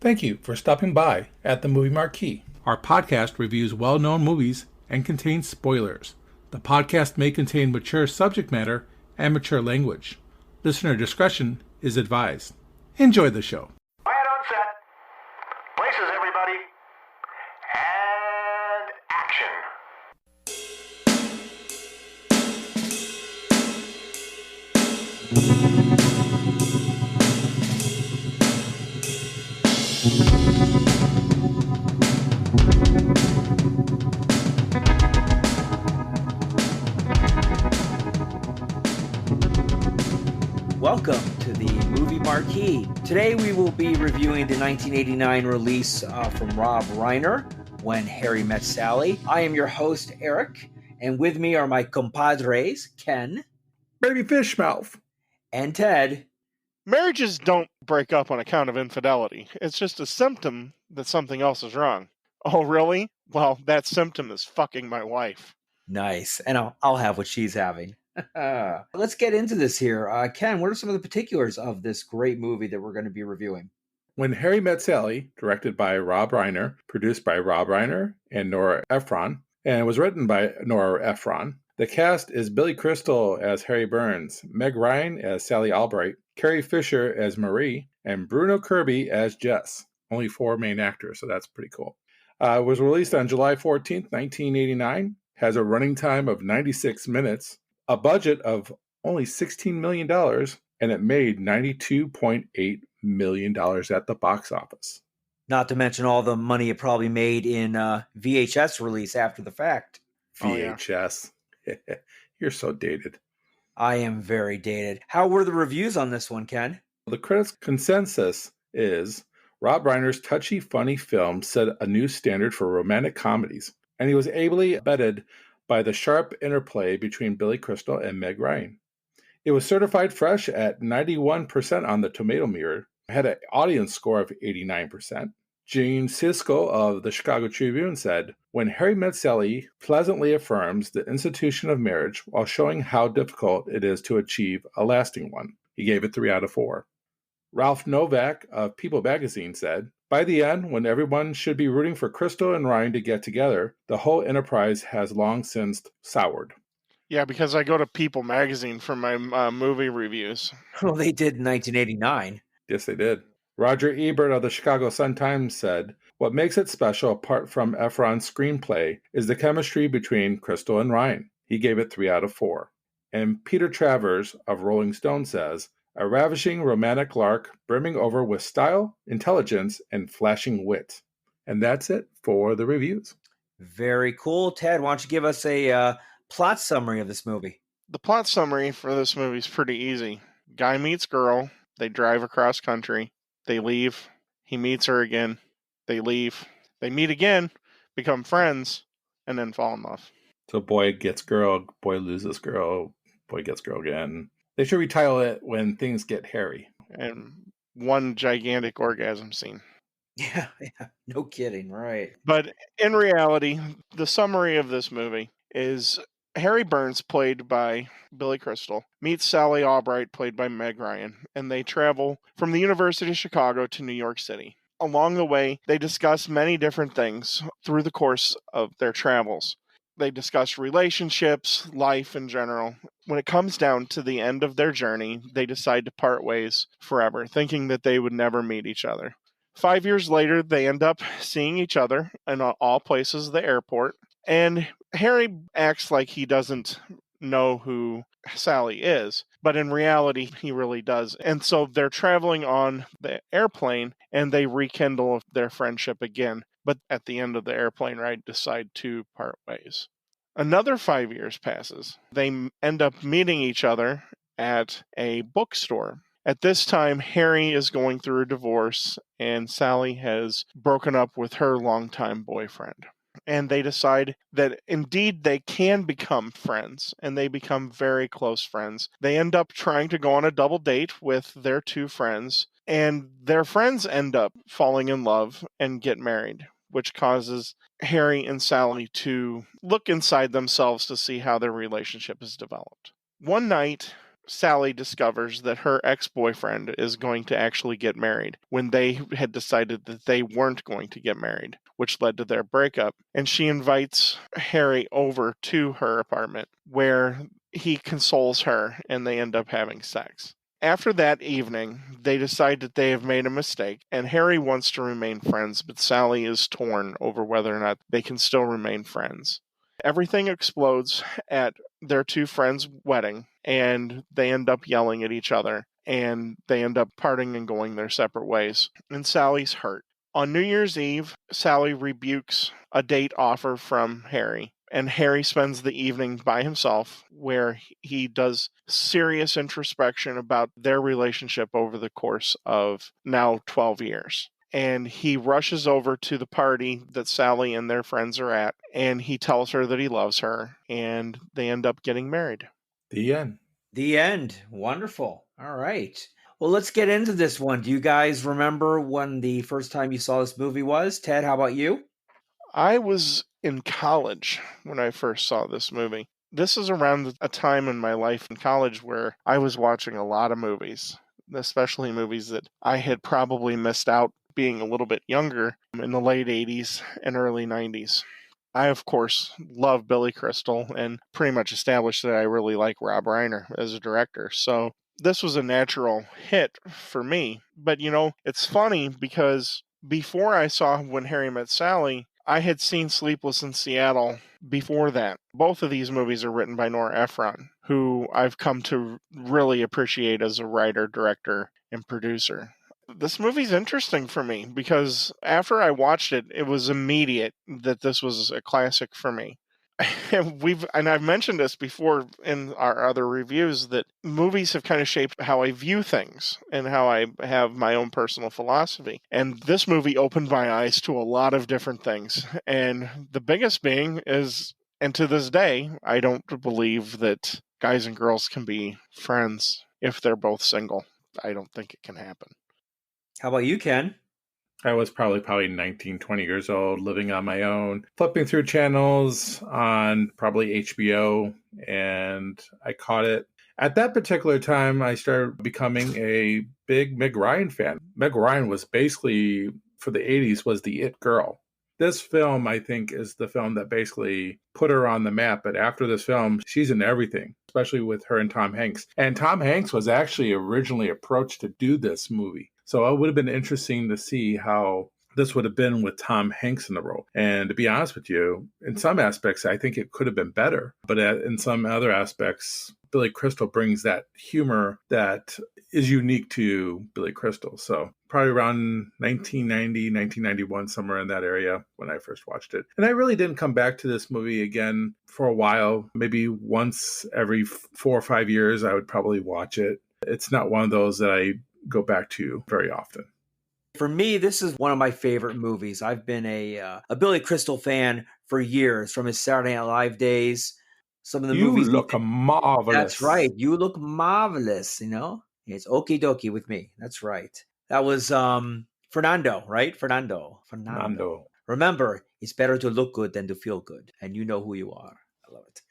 Thank you for stopping by at the Movie Marquee. Our podcast reviews well-known movies and contains spoilers. The podcast may contain mature subject matter and mature language. Listener discretion is advised. Enjoy the show. Quiet on set. Places, everybody. And action. Welcome to the Movie Marquee. Today we will be reviewing the 1989 release from Rob Reiner, When Harry Met Sally. I am your host, Eric, and with me are my compadres, Ken. Baby fish mouth. And Ted. Marriages don't break up on account of infidelity. It's just a symptom that something else is wrong. Oh, really? Well, that symptom is fucking my wife. Nice. And I'll have what she's having. Let's get into this here. Ken, what are some of the particulars of this great movie that we're going to be reviewing? When Harry Met Sally, directed by Rob Reiner, produced by Rob Reiner and Nora Ephron, and was written by Nora Ephron. The cast is Billy Crystal as Harry Burns, Meg Ryan as Sally Albright, Carrie Fisher as Marie, and Bruno Kirby as Jess. Only 4 main actors, so that's pretty cool. It was released on July 14th, 1989, has a running time of 96 minutes, a budget of only $16 million, and it made $92.8 million at the box office. Not to mention all the money it probably made in VHS release after the fact. VHS. Oh, yeah. You're so dated. I am very dated. How were the reviews on this one, Ken? The critics' consensus is Rob Reiner's touchy, funny film set a new standard for romantic comedies, and he was ably abetted by the sharp interplay between Billy Crystal and Meg Ryan. It was certified fresh at 91% on the Tomato Meter, had an audience score of 89%. Gene Siskel of the Chicago Tribune said, "When Harry Met Sally pleasantly affirms the institution of marriage while showing how difficult it is to achieve a lasting one." He gave it 3 out of 4. Ralph Novak of People magazine said, "By the end, when everyone should be rooting for Crystal and Ryan to get together, the whole enterprise has long since soured." Yeah, because I go to People magazine for my movie reviews. Well, they did in 1989. Yes, they did. Roger Ebert of the Chicago Sun-Times said, "What makes it special apart from Ephron's screenplay is the chemistry between Crystal and Ryan." He gave it 3 out of 4. And Peter Travers of Rolling Stone says, "A ravishing romantic lark brimming over with style, intelligence, and flashing wit." And that's it for the reviews. Very cool. Ted, why don't you give us a plot summary of this movie? The plot summary for this movie is pretty easy. Guy meets girl. They drive across country. They leave. He meets her again. They leave. They meet again, become friends, and then fall in love. So boy gets girl, boy loses girl, boy gets girl again. They should retitle it When Things Get Hairy. And one gigantic orgasm scene. Yeah, no kidding, right. But in reality, the summary of this movie is Harry Burns, played by Billy Crystal, meets Sally Albright, played by Meg Ryan, and they travel from the University of Chicago to New York City. Along the way, they discuss many different things through the course of their travels. They discuss relationships, life in general. When it comes down to the end of their journey, they decide to part ways forever, thinking that they would never meet each other. 5 years later, they end up seeing each other in all places, the airport, and Harry acts like he doesn't know who Sally is, but in reality, he really does. And so they're traveling on the airplane, and they rekindle their friendship again, but at the end of the airplane ride, decide to part ways. Another 5 years passes. They end up meeting each other at a bookstore. At this time, Harry is going through a divorce, and Sally has broken up with her longtime boyfriend. And they decide that indeed they can become friends, and they become very close friends. They end up trying to go on a double date with their 2 friends, and their friends end up falling in love and get married, which causes Harry and Sally to look inside themselves to see how their relationship is developed. One night, Sally discovers that her ex-boyfriend is going to actually get married when they had decided that they weren't going to get married, which led to their breakup. And she invites Harry over to her apartment where he consoles her and they end up having sex. After that evening, they decide that they have made a mistake, and Harry wants to remain friends, but Sally is torn over whether or not they can still remain friends. Everything explodes at their two friends' wedding, and they end up yelling at each other, and they end up parting and going their separate ways. And Sally's hurt. On New Year's Eve, Sally rebukes a date offer from Harry, and Harry spends the evening by himself where he does serious introspection about their relationship over the course of now 12 years. And he rushes over to the party that Sally and their friends are at, and he tells her that he loves her, and they end up getting married. The end. The end. Wonderful. All right. Well, let's get into this one. Do you guys remember when the first time you saw this movie was? Ted, how about you? I was in college when I first saw this movie. This is around a time in my life in college where I was watching a lot of movies, especially movies that I had probably missed out being a little bit younger in the late 80s and early 90s. I, of course, love Billy Crystal and pretty much established that I really like Rob Reiner as a director. So this was a natural hit for me. But, it's funny because before I saw When Harry Met Sally, I had seen Sleepless in Seattle before that. Both of these movies are written by Nora Ephron, who I've come to really appreciate as a writer, director, and producer. This movie's interesting for me because after I watched it, it was immediate that this was a classic for me. And I've mentioned this before in our other reviews that movies have kind of shaped how I view things and how I have my own personal philosophy. And this movie opened my eyes to a lot of different things. And the biggest being is, and to this day, I don't believe that guys and girls can be friends if they're both single. I don't think it can happen. How about you, Ken? I was probably 19, 20 years old, living on my own, flipping through channels on probably HBO, and I caught it. At that particular time, I started becoming a big Meg Ryan fan. Meg Ryan was basically, for the 80s, was the it girl. This film, I think, is the film that basically put her on the map. But after this film, she's in everything, especially with her and Tom Hanks. And Tom Hanks was actually originally approached to do this movie. So it would have been interesting to see how this would have been with Tom Hanks in the role. And to be honest with you, in some aspects, I think it could have been better. But in some other aspects, Billy Crystal brings that humor that is unique to Billy Crystal. So probably around 1990, 1991, somewhere in that area when I first watched it. And I really didn't come back to this movie again for a while. Maybe once every 4 or 5 years, I would probably watch it. It's not one of those that I go back to very often. For me, this is one of my favorite movies. I've been a Billy Crystal fan for years, from his Saturday Night Live days. Some of the movies. You look marvelous. That's right. You look marvelous, It's okie dokie with me. That's right. That was Fernando, right? Fernando. Remember, it's better to look good than to feel good. And you know who you are. I love it.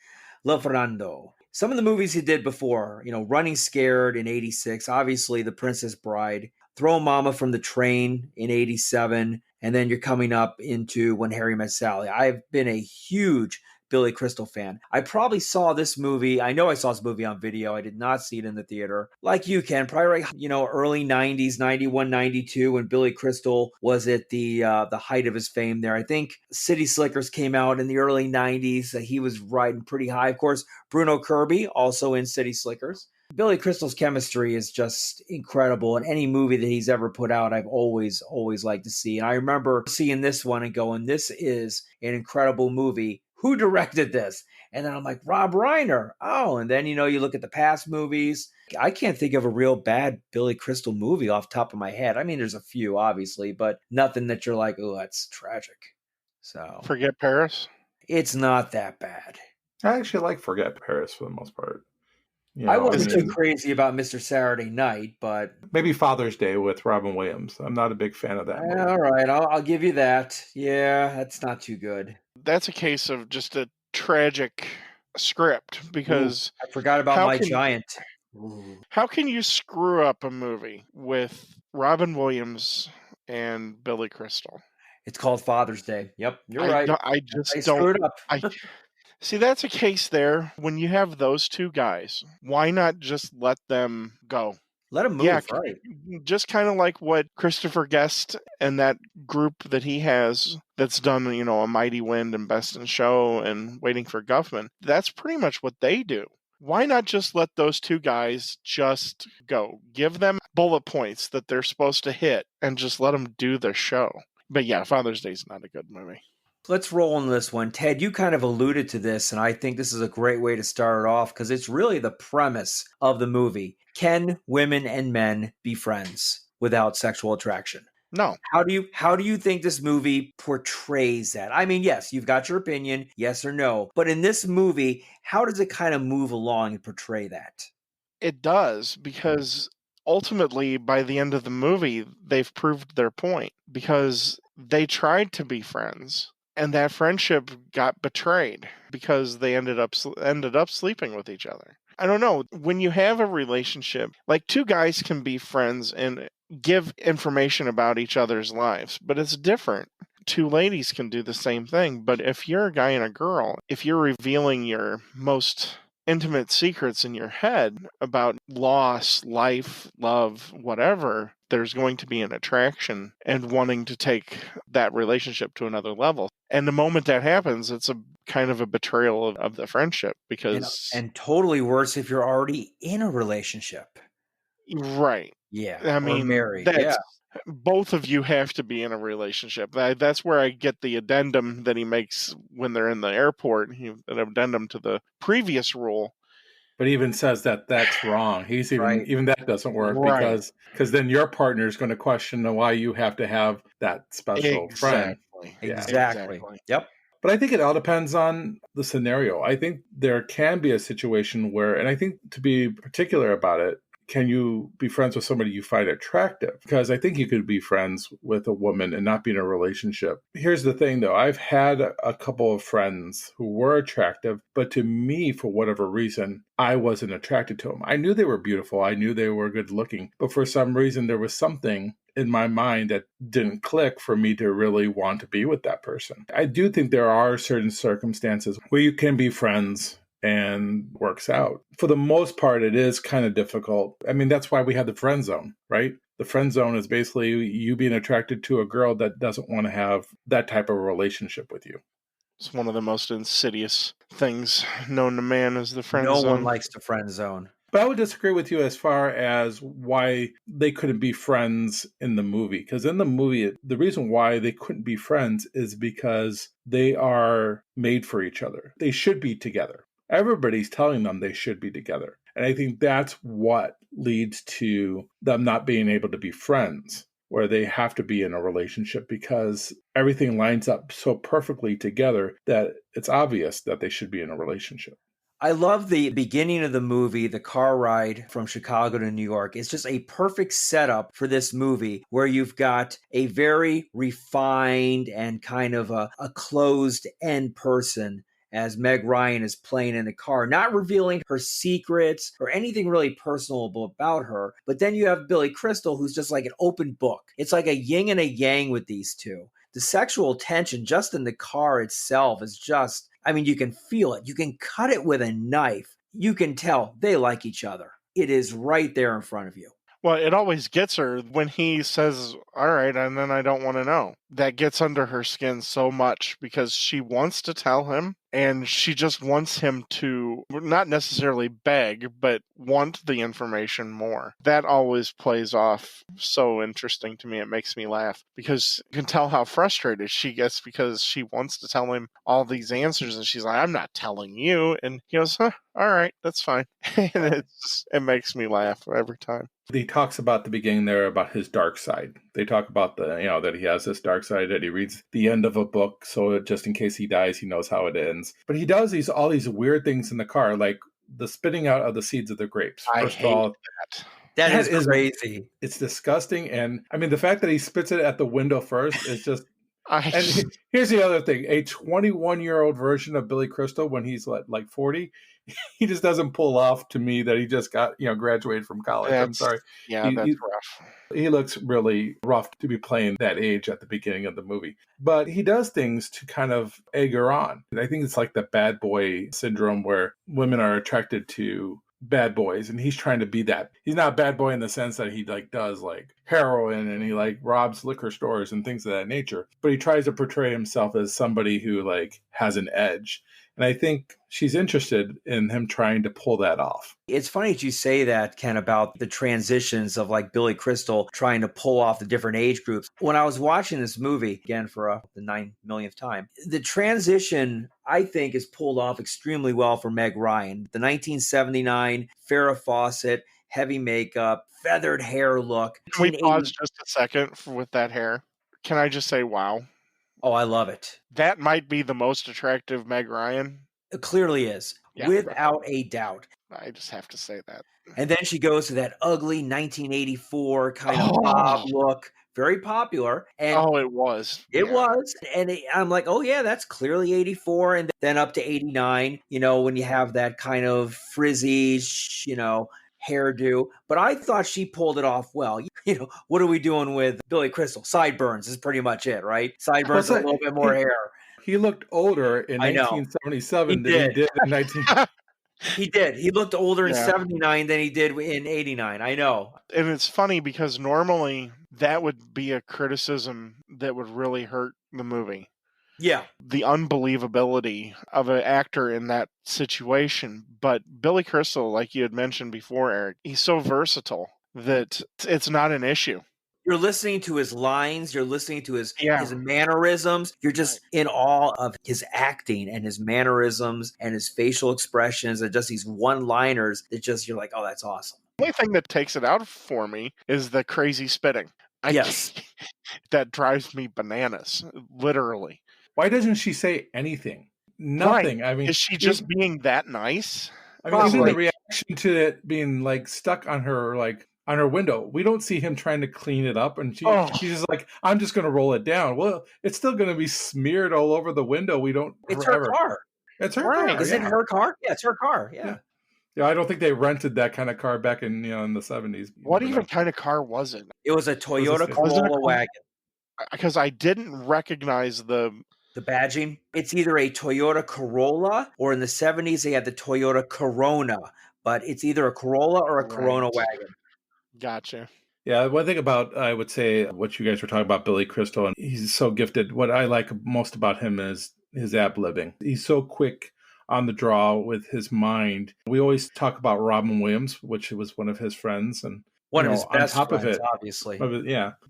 Love Fernando. Some of the movies he did before, Running Scared in 86, obviously The Princess Bride, Throw Mama from the Train in 87, and then you're coming up into When Harry Met Sally. I've been a huge Billy Crystal fan. I probably saw this movie. I know I saw this movie on video. I did not see it in the theater. Like you, Ken, probably early 90s, 91, 92, when Billy Crystal was at the height of his fame there. I think City Slickers came out in the early 90s. He was riding pretty high. Of course, Bruno Kirby, also in City Slickers. Billy Crystal's chemistry is just incredible. And any movie that he's ever put out, I've always liked to see. And I remember seeing this one and going, this is an incredible movie. Who directed this? And then I'm like, Rob Reiner. Oh, and then, you look at the past movies. I can't think of a real bad Billy Crystal movie off the top of my head. I mean, there's a few, obviously, but nothing that you're like, oh, that's tragic. So Forget Paris? It's not that bad. I actually like Forget Paris for the most part. I wasn't too crazy about Mr. Saturday Night, but maybe Father's Day with Robin Williams. I'm not a big fan of that movie. All right, I'll give you that. Yeah, that's not too good. That's a case of just a tragic script because I forgot about My Giant. Ooh. How can you screw up a movie with Robin Williams and Billy Crystal? It's called Father's Day. Yep, you're right. I I just don't. screwed up. I see that's a case there. When you have those two guys, why not just let them go? Let him Yeah, move, right? just kind of like what Christopher Guest and that group that he has that's done, A Mighty Wind and Best in Show and Waiting for Guffman. That's pretty much what they do. Why not just let those two guys just go? Give them bullet points that they're supposed to hit and just let them do their show. But yeah, Father's Day is not a good movie. Let's roll on this one. Ted, you kind of alluded to this, and I think this is a great way to start it off because it's really the premise of the movie. Can women and men be friends without sexual attraction? No. How do you think this movie portrays that? I mean, yes, you've got your opinion, yes or no. But in this movie, how does it kind of move along and portray that? It does, because ultimately, by the end of the movie, they've proved their point because they tried to be friends. And that friendship got betrayed because they ended up sleeping with each other. I don't know. When you have a relationship, like two guys can be friends and give information about each other's lives, but it's different. Two ladies can do the same thing. But if you're a guy and a girl, if you're revealing your most intimate secrets in your head about loss, life, love, whatever, there's going to be an attraction and wanting to take that relationship to another level. And the moment that happens, it's a kind of a betrayal of the friendship because... And totally worse if you're already in a relationship. Right. Yeah. I mean, or married. Yeah. Both of you have to be in a relationship. That's where I get the addendum that he makes when they're in the airport. An addendum to the previous rule. But he even says that that's wrong. He's even that doesn't work because then your partner is going to question why you have to have that special friend. Yeah. Exactly. Yep. But I think it all depends on the scenario. I think there can be a situation where, and I think to be particular about it, can you be friends with somebody you find attractive? Because I think you could be friends with a woman and not be in a relationship. Here's the thing, though. I've had a couple of friends who were attractive, but to me, for whatever reason, I wasn't attracted to them. I knew they were beautiful. I knew they were good looking. But for some reason, there was something in my mind that didn't click for me to really want to be with that person. I do think there are certain circumstances where you can be friends and works out. For the most part, it is kind of difficult. I mean, that's why we have the friend zone, right? The friend zone is basically you being attracted to a girl that doesn't want to have that type of relationship with you. It's one of the most insidious things known to man is the friend zone. No one likes the friend zone. But I would disagree with you as far as why they couldn't be friends in the movie. Because in the movie, the reason why they couldn't be friends is because they are made for each other. They should be together. Everybody's telling them they should be together. And I think that's what leads to them not being able to be friends, where they have to be in a relationship because everything lines up so perfectly together that it's obvious that they should be in a relationship. I love the beginning of the movie, the car ride from Chicago to New York. It's just a perfect setup for this movie where you've got a very refined and kind of a closed-end person as Meg Ryan is playing in the car, not revealing her secrets or anything really personal about her. But then you have Billy Crystal, who's just like an open book. It's like a yin and a yang with these two. The sexual tension just in the car itself is just, I mean, you can feel it. You can cut it with a knife. You can tell they like each other. It is right there in front of you. Well, it always gets her when he says, all right, and then I don't want to know. That gets under her skin so much because she wants to tell him and she just wants him to not necessarily beg, but want the information more. That always plays off so interesting to me. It makes me laugh because you can tell how frustrated she gets because she wants to tell him all these answers and she's like, I'm not telling you. And he goes, all right, that's fine. And it makes me laugh every time. He talks about the beginning there about his dark side. They talk about that he has this dark side, that he reads the end of a book, so just in case he dies, he knows how it ends. But he does all these weird things in the car, like the spitting out of the seeds of the grapes. First of all, that. That is crazy. It's disgusting. And I mean, the fact that he spits it at the window first is just, And here's the other thing: a 21-year-old version of Billy Crystal, when he's like 40, he just doesn't pull off to me that he just got graduated from college. I'm sorry, That's he rough. he looks really rough to be playing that age at the beginning of the movie. But he does things to kind of egg her on. And I think it's like the bad boy syndrome where women are attracted to bad boys, and he's trying to be that. He's not a bad boy in the sense that he does heroin and he robs liquor stores and things of that nature, but he tries to portray himself as somebody who has an edge. And I think she's interested in him trying to pull that off. It's funny that you say that, Ken, about the transitions of Billy Crystal trying to pull off the different age groups. When I was watching this movie, again, for the 9 millionth time, the transition, I think, is pulled off extremely well for Meg Ryan. The 1979 Farrah Fawcett, heavy makeup, feathered hair look. Can we pause just a second with that hair? Can I just say, wow? Oh, I love it. That might be the most attractive Meg Ryan. It clearly is, without a doubt. I just have to say that. And then she goes to that ugly 1984 kind of bob look, very popular. And it was. It was. And I'm like, oh, yeah, that's clearly 84. And then up to 89, when you have that kind of frizzy, hairdo. But I thought she pulled it off well. What are we doing with Billy Crystal? Sideburns is pretty much it, right? Sideburns with a little bit more hair. He looked older in 1977 than he did in 19... He did. He looked older in 79 than he did in 89. I know. And it's funny because normally that would be a criticism that would really hurt the movie. Yeah. The unbelievability of an actor in that situation. But Billy Crystal, like you had mentioned before, Eric, he's so versatile that it's not an issue. You're listening to his lines. You're listening to his mannerisms. You're just in awe of his acting and his mannerisms and his facial expressions and just these one-liners that you're like, oh, that's awesome. The only thing that takes it out for me is the crazy spitting. That drives me bananas, literally. Why doesn't she say anything? Nothing. Right. I mean, is she just being that nice? I mean, even the reaction to it being stuck on her on her window, we don't see him trying to clean it up, and she's just like, I'm just going to roll it down. Well, it's still going to be smeared all over the window. It's her car. It's her car. Is it her car? Yeah, it's her car. Yeah. Yeah, I don't think they rented that kind of car back in in the 70s. What even kind of car was it? It was a Toyota Corolla wagon. Because I didn't recognize the badging. It's either a Toyota Corolla, or in the 70s they had the Toyota Corona, but it's either a Corolla or a Corona wagon. Gotcha. Yeah, one thing about, I would say, what you guys were talking about, Billy Crystal, and he's so gifted. What I like most about him is his ad-libbing. He's so quick on the draw with his mind. We always talk about Robin Williams, which was one of his friends, and one of his best on top friends, of it, obviously.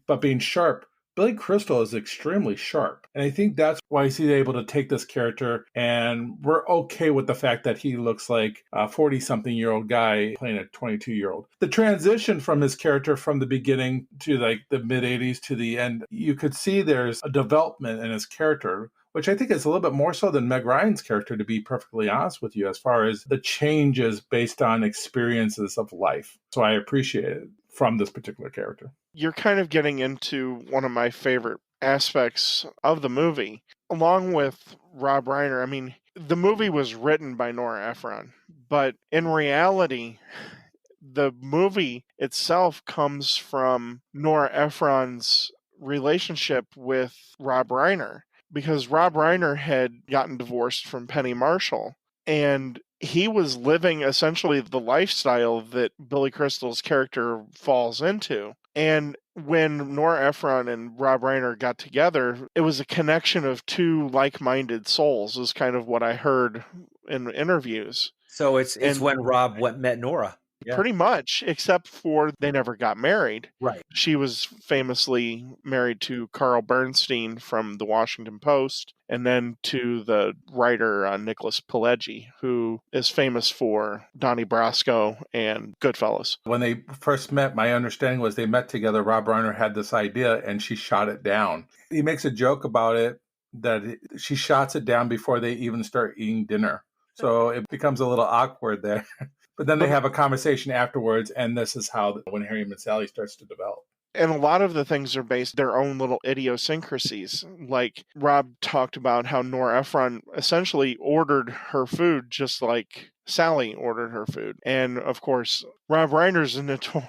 But being sharp. Billy Crystal is extremely sharp. And I think that's why he's able to take this character, and we're okay with the fact that he looks like a 40-something-year-old guy playing a 22-year-old. The transition from his character from the beginning to the mid-80s to the end, you could see there's a development in his character, which I think is a little bit more so than Meg Ryan's character, to be perfectly honest with you, as far as the changes based on experiences of life. So I appreciate it from this particular character. You're kind of getting into one of my favorite aspects of the movie, along with Rob Reiner. I mean, the movie was written by Nora Ephron, but in reality, the movie itself comes from Nora Ephron's relationship with Rob Reiner, because Rob Reiner had gotten divorced from Penny Marshall, and he was living essentially the lifestyle that Billy Crystal's character falls into. And when Nora Ephron and Rob Reiner got together, it was a connection of two like-minded souls, is kind of what I heard in interviews. So it's when Rob met Nora. Yeah. Pretty much, except for they never got married. Right. She was famously married to Carl Bernstein from the Washington Post, and then to the writer Nicholas Pileggi, who is famous for Donnie Brasco and Goodfellas. When they first met, my understanding was they met together. Rob Reiner had this idea, and she shot it down. He makes a joke about it, that she shots it down before they even start eating dinner. So it becomes a little awkward there. But then they have a conversation afterwards, and this is how When Harry Met Sally starts to develop. And a lot of the things are based their own little idiosyncrasies. Like Rob talked about how Nora Ephron essentially ordered her food just like Sally ordered her food. And of course, Rob Reiner's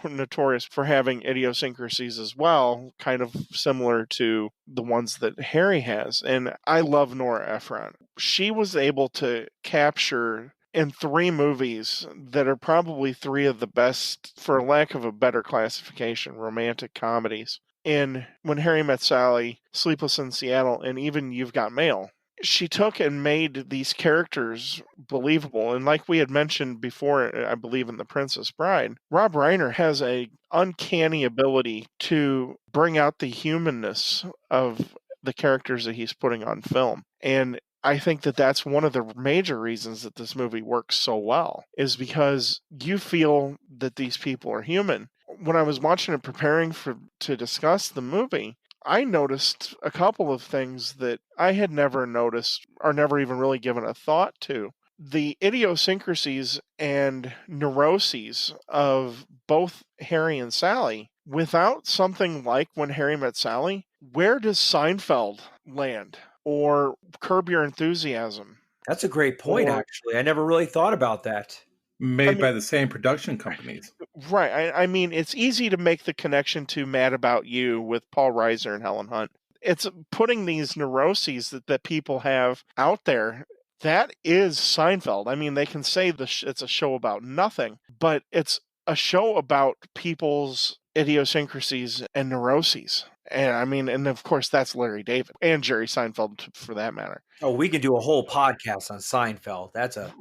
notorious for having idiosyncrasies as well, kind of similar to the ones that Harry has. And I love Nora Ephron. She was able to capture in 3 movies that are probably 3 of the best, for lack of a better classification, romantic comedies. In When Harry Met Sally, Sleepless in Seattle, and even You've Got Mail. She took and made these characters believable. And like we had mentioned before, I believe in The Princess Bride, Rob Reiner has a uncanny ability to bring out the humanness of the characters that he's putting on film. And I think that that's one of the major reasons that this movie works so well, is because you feel that these people are human. When I was watching it preparing to discuss the movie, I noticed a couple of things that I had never noticed or never even really given a thought to. The idiosyncrasies and neuroses of both Harry and Sally, without something like When Harry Met Sally, where does Seinfeld land? Or Curb Your Enthusiasm? That's a great point, actually. I never really thought about that. Made by the same production companies. Right. I mean, it's easy to make the connection to Mad About You with Paul Reiser and Helen Hunt. It's putting these neuroses that people have out there. That is Seinfeld. I mean, they can say it's a show about nothing, but it's a show about people's idiosyncrasies and neuroses. And I mean, and of course, that's Larry David and Jerry Seinfeld for that matter. Oh, we can do a whole podcast on Seinfeld. That's an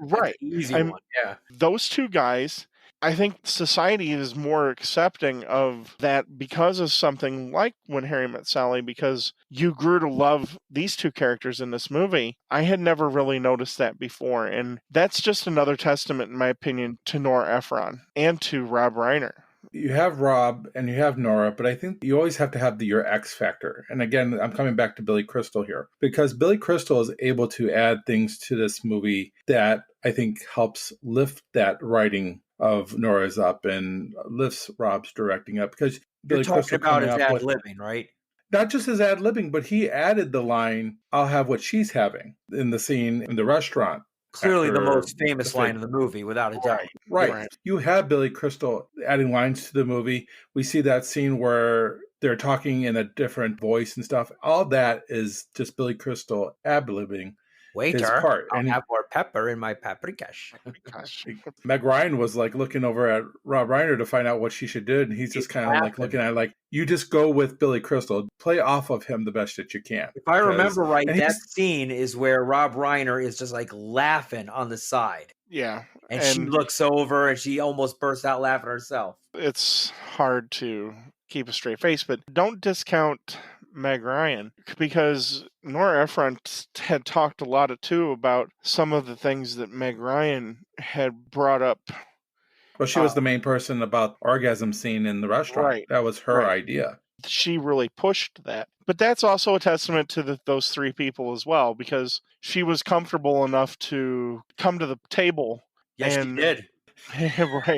easy one. Yeah. Those 2 guys, I think society is more accepting of that because of something like When Harry Met Sally, because you grew to love these 2 characters in this movie. I had never really noticed that before. And that's just another testament, in my opinion, to Nora Ephron and to Rob Reiner. You have Rob and you have Nora, but I think you always have to have your X factor. And again, I'm coming back to Billy Crystal here, because Billy Crystal is able to add things to this movie that I think helps lift that writing of Nora's up and lifts Rob's directing up. Because You're talking about his ad-libbing, right? Not just his ad-libbing, but he added the line, "I'll have what she's having," in the scene in the restaurant. Clearly the most famous line of the movie, without a doubt. Right. You have Billy Crystal adding lines to the movie. We see that scene where they're talking in a different voice and stuff. All that is just Billy Crystal ad-libbing his part. I'll have more pepper in my paprikash. Meg Ryan was like looking over at Rob Reiner to find out what she should do, and he's just kind of like looking at it like, you just go with Billy Crystal, play off of him the best that you can. If I remember right, that scene is where Rob Reiner is just like laughing on the side. Yeah. And she looks over and she almost bursts out laughing herself. It's hard to keep a straight face, but don't discount Meg Ryan, because Nora Ephron had talked a lot too about some of the things that Meg Ryan had brought up. Well, she was the main person about orgasm scene in the restaurant. Right. That was her idea. She really pushed that. But that's also a testament to those 3 people as well, because she was comfortable enough to come to the table. Yes, she did. Right.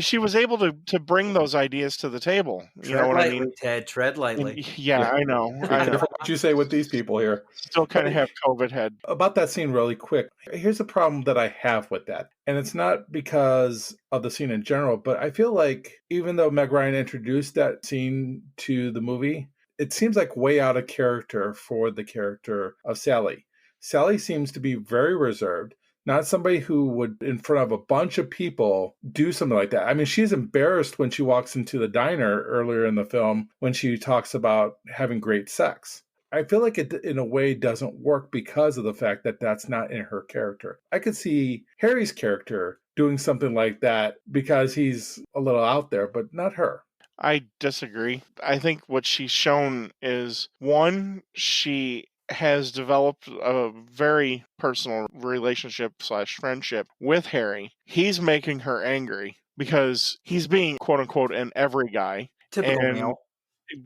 She was able to bring those ideas to the table. You know what I mean? Ted, tread lightly. Yeah, I know. Be careful what you say with these people here. Still kind of have COVID head. About that scene really quick. Here's a problem that I have with that. And it's not because of the scene in general, but I feel like even though Meg Ryan introduced that scene to the movie, it seems like way out of character for the character of Sally. Sally seems to be very reserved. Not somebody who would, in front of a bunch of people, do something like that. I mean, she's embarrassed when she walks into the diner earlier in the film when she talks about having great sex. I feel like it, in a way, doesn't work because of the fact that that's not in her character. I could see Harry's character doing something like that because he's a little out there, but not her. I disagree. I think what she's shown is, one, she has developed a very personal relationship / friendship with Harry. He's making her angry because he's being, quote unquote, an every guy. Typical male.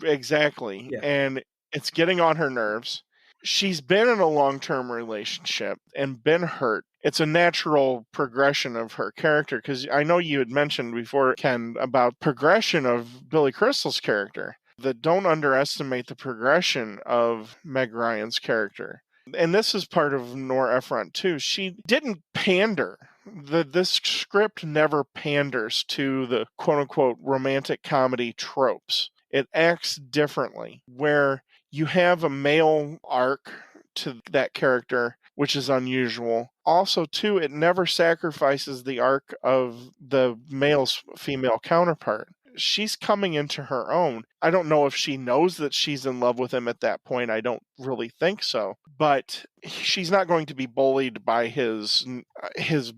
Exactly. Yeah. And it's getting on her nerves. She's been in a long-term relationship and been hurt it's a natural progression of her character. Because I know you had mentioned before, Ken, about progression of Billy Crystal's character. That don't underestimate the progression of Meg Ryan's character. And this is part of Nora Ephron too. She didn't pander. This script never panders to the quote unquote romantic comedy tropes. It acts differently, where you have a male arc to that character, which is unusual. Also, too, it never sacrifices the arc of the male's female counterpart. She's coming into her own. I don't know if she knows that she's in love with him at that point. I don't really think so. But she's not going to be bullied by his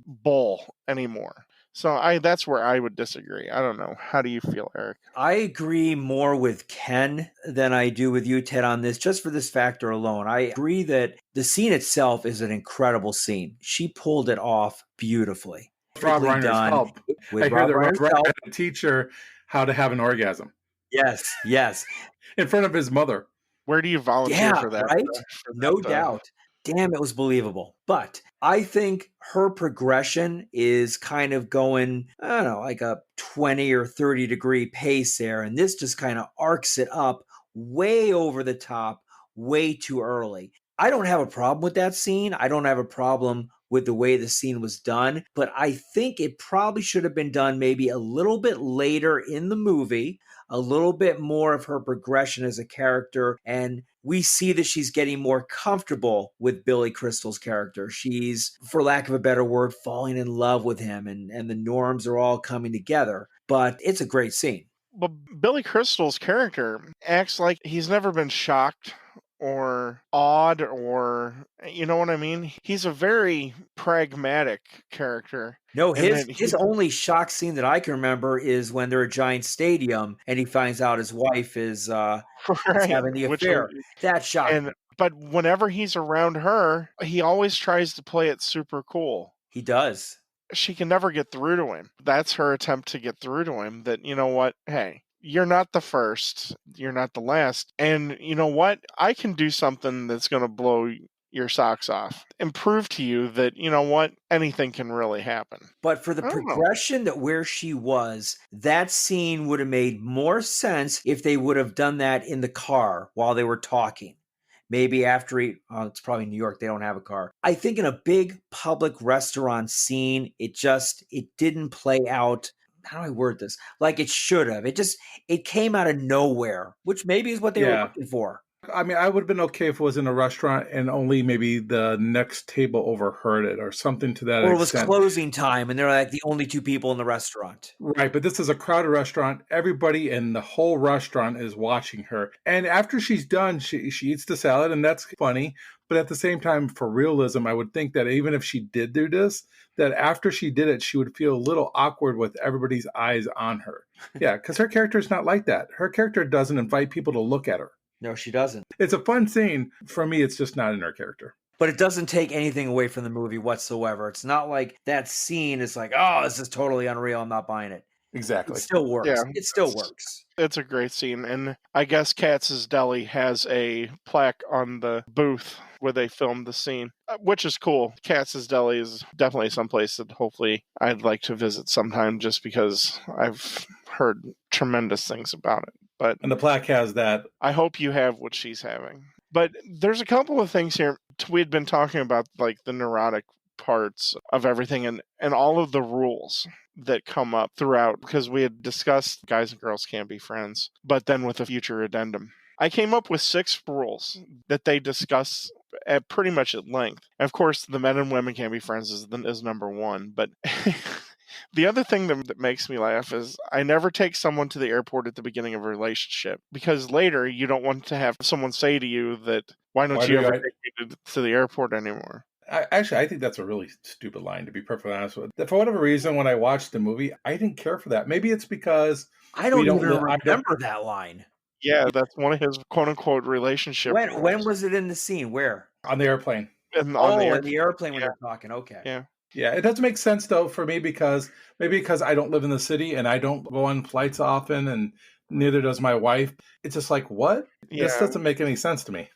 bull anymore. So that's where I would disagree. I don't know. How do you feel, Eric? I agree more with Ken than I do with you, Ted, on this, just for this factor alone. I agree that the scene itself is an incredible scene. She pulled it off beautifully. Rob Reiner's help. With I hear Rob that Rob Reiner's Reiner help. had to teach her how to have an orgasm Yes. in front of his mother. Where do you volunteer for that? Right? No doubt. Damn, it was believable. But I think her progression is kind of going, I don't know, like a 20 or 30 degree pace there. And this just kind of arcs it up way over the top, way too early. I don't have a problem with that scene. I don't have a problem with the way the scene was done. But I think it probably should have been done maybe a little bit later in the movie, a little bit more of her progression as a character. And we see that she's getting more comfortable with Billy Crystal's character. She's, for lack of a better word, falling in love with him, and the norms are all coming together. But it's a great scene. Well, Billy Crystal's character acts like he's never been shocked or awed, or you know what I mean? He's a very pragmatic character. No, his only shock scene that I can remember is when they're at a giant stadium and he finds out his wife is having the affair. That shocked. But whenever he's around her, he always tries to play it super cool. He does. She can never get through to him. That's her attempt to get through to him, that, you know what, hey, you're not the first, you're not the last. And you know what? I can do something that's going to blow your socks off and prove to you that, you know what, anything can really happen. But for the progression that where she was, that scene would have made more sense if they would have done that in the car while they were talking. Maybe after it's probably New York, they don't have a car. I think in a big public restaurant scene, it didn't play out. How do I word this? Like it should have. It came out of nowhere, which maybe is what they were looking for. I mean, I would have been okay if it was in a restaurant and only maybe the next table overheard it or something to that extent. Or it was closing time and they're like the only two people in the restaurant. Right, but this is a crowded restaurant. Everybody in the whole restaurant is watching her. And after she's done, she eats the salad, and that's funny. But at the same time, for realism, I would think that even if she did do this, that after she did it, she would feel a little awkward with everybody's eyes on her. Yeah, because her character is not like that. Her character doesn't invite people to look at her. No, she doesn't. It's a fun scene. For me, it's just not in her character. But it doesn't take anything away from the movie whatsoever. It's not like that scene is like, oh, this is totally unreal, I'm not buying it. Exactly. It still works. Yeah, it still works. It's a great scene. And I guess Katz's Deli has a plaque on the booth where they filmed the scene, which is cool. Katz's Deli is definitely someplace that hopefully I'd like to visit sometime, just because I've heard tremendous things about it. And the plaque has that. I hope you have what she's having. But there's a couple of things here. We had been talking about like the neurotic parts of everything and all of the rules that come up throughout, because we had discussed guys and girls can't be friends, but then with a future addendum. I came up with 6 rules that they discuss at pretty much at length. Of course, the men and women can't be friends is number 1, but the other thing that makes me laugh is I never take someone to the airport at the beginning of a relationship, because later you don't want to have someone say to you that, why don't you ever take me to the airport anymore? I think that's a really stupid line, to be perfectly honest with you. For whatever reason, when I watched the movie, I didn't care for that. Maybe it's because I don't even remember that line. Yeah, that's one of his quote-unquote relationship rules. When was it in the scene? Where? On the airplane. In the airplane when they're talking. Okay. Yeah. Yeah, it doesn't make sense, though, for me, because I don't live in the city and I don't go on flights often, and neither does my wife. It's just like, what? Yeah. This doesn't make any sense to me.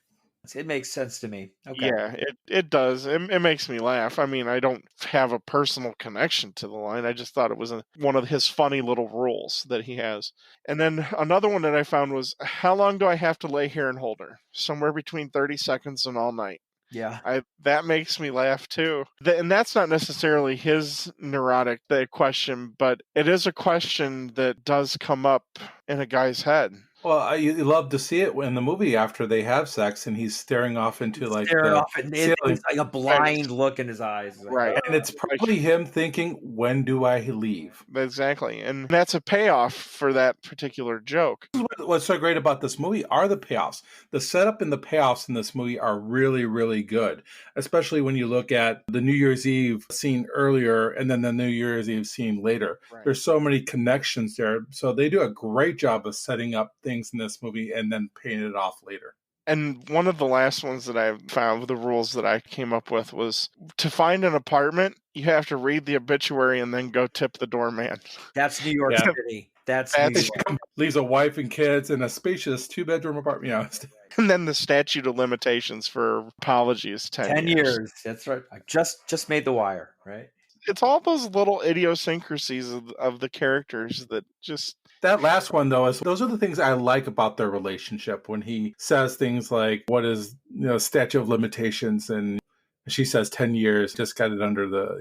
It makes sense to me. Okay. Yeah, it does. It makes me laugh. I mean, I don't have a personal connection to the line. I just thought it was one of his funny little rules that he has. And then another one that I found was, how long do I have to lay here and hold her? Somewhere between 30 seconds and all night. Yeah. That makes me laugh too. And that's not necessarily his neurotic question, but it is a question that does come up in a guy's head. Well, you love to see it in the movie after they have sex and he's staring off into like Staring the off at ceiling. it's like a blind look in his eyes. Like, Right. And it's probably him thinking, when do I leave? Exactly. And that's a payoff for that particular joke. What's so great about this movie are the payoffs. The setup and the payoffs in this movie are really, really good, especially when you look at the New Year's Eve scene earlier and then the New Year's Eve scene later. Right. There's so many connections there. So they do a great job of setting up things in this movie and then paying it off later. And one of the last ones that I found, the rules that I came up with, was to find an apartment, you have to read the obituary and then go tip the doorman. That's New York City. That's New York. Leaves a wife and kids in a spacious 2-bedroom apartment. Yeah. And then the statute of limitations for apology is 10 years. That's right. I just made the wire, right? It's all those little idiosyncrasies of the characters that just... That last one, though, those are the things I like about their relationship. When he says things like, what is, statute of limitations? And she says 10 years, just got it under the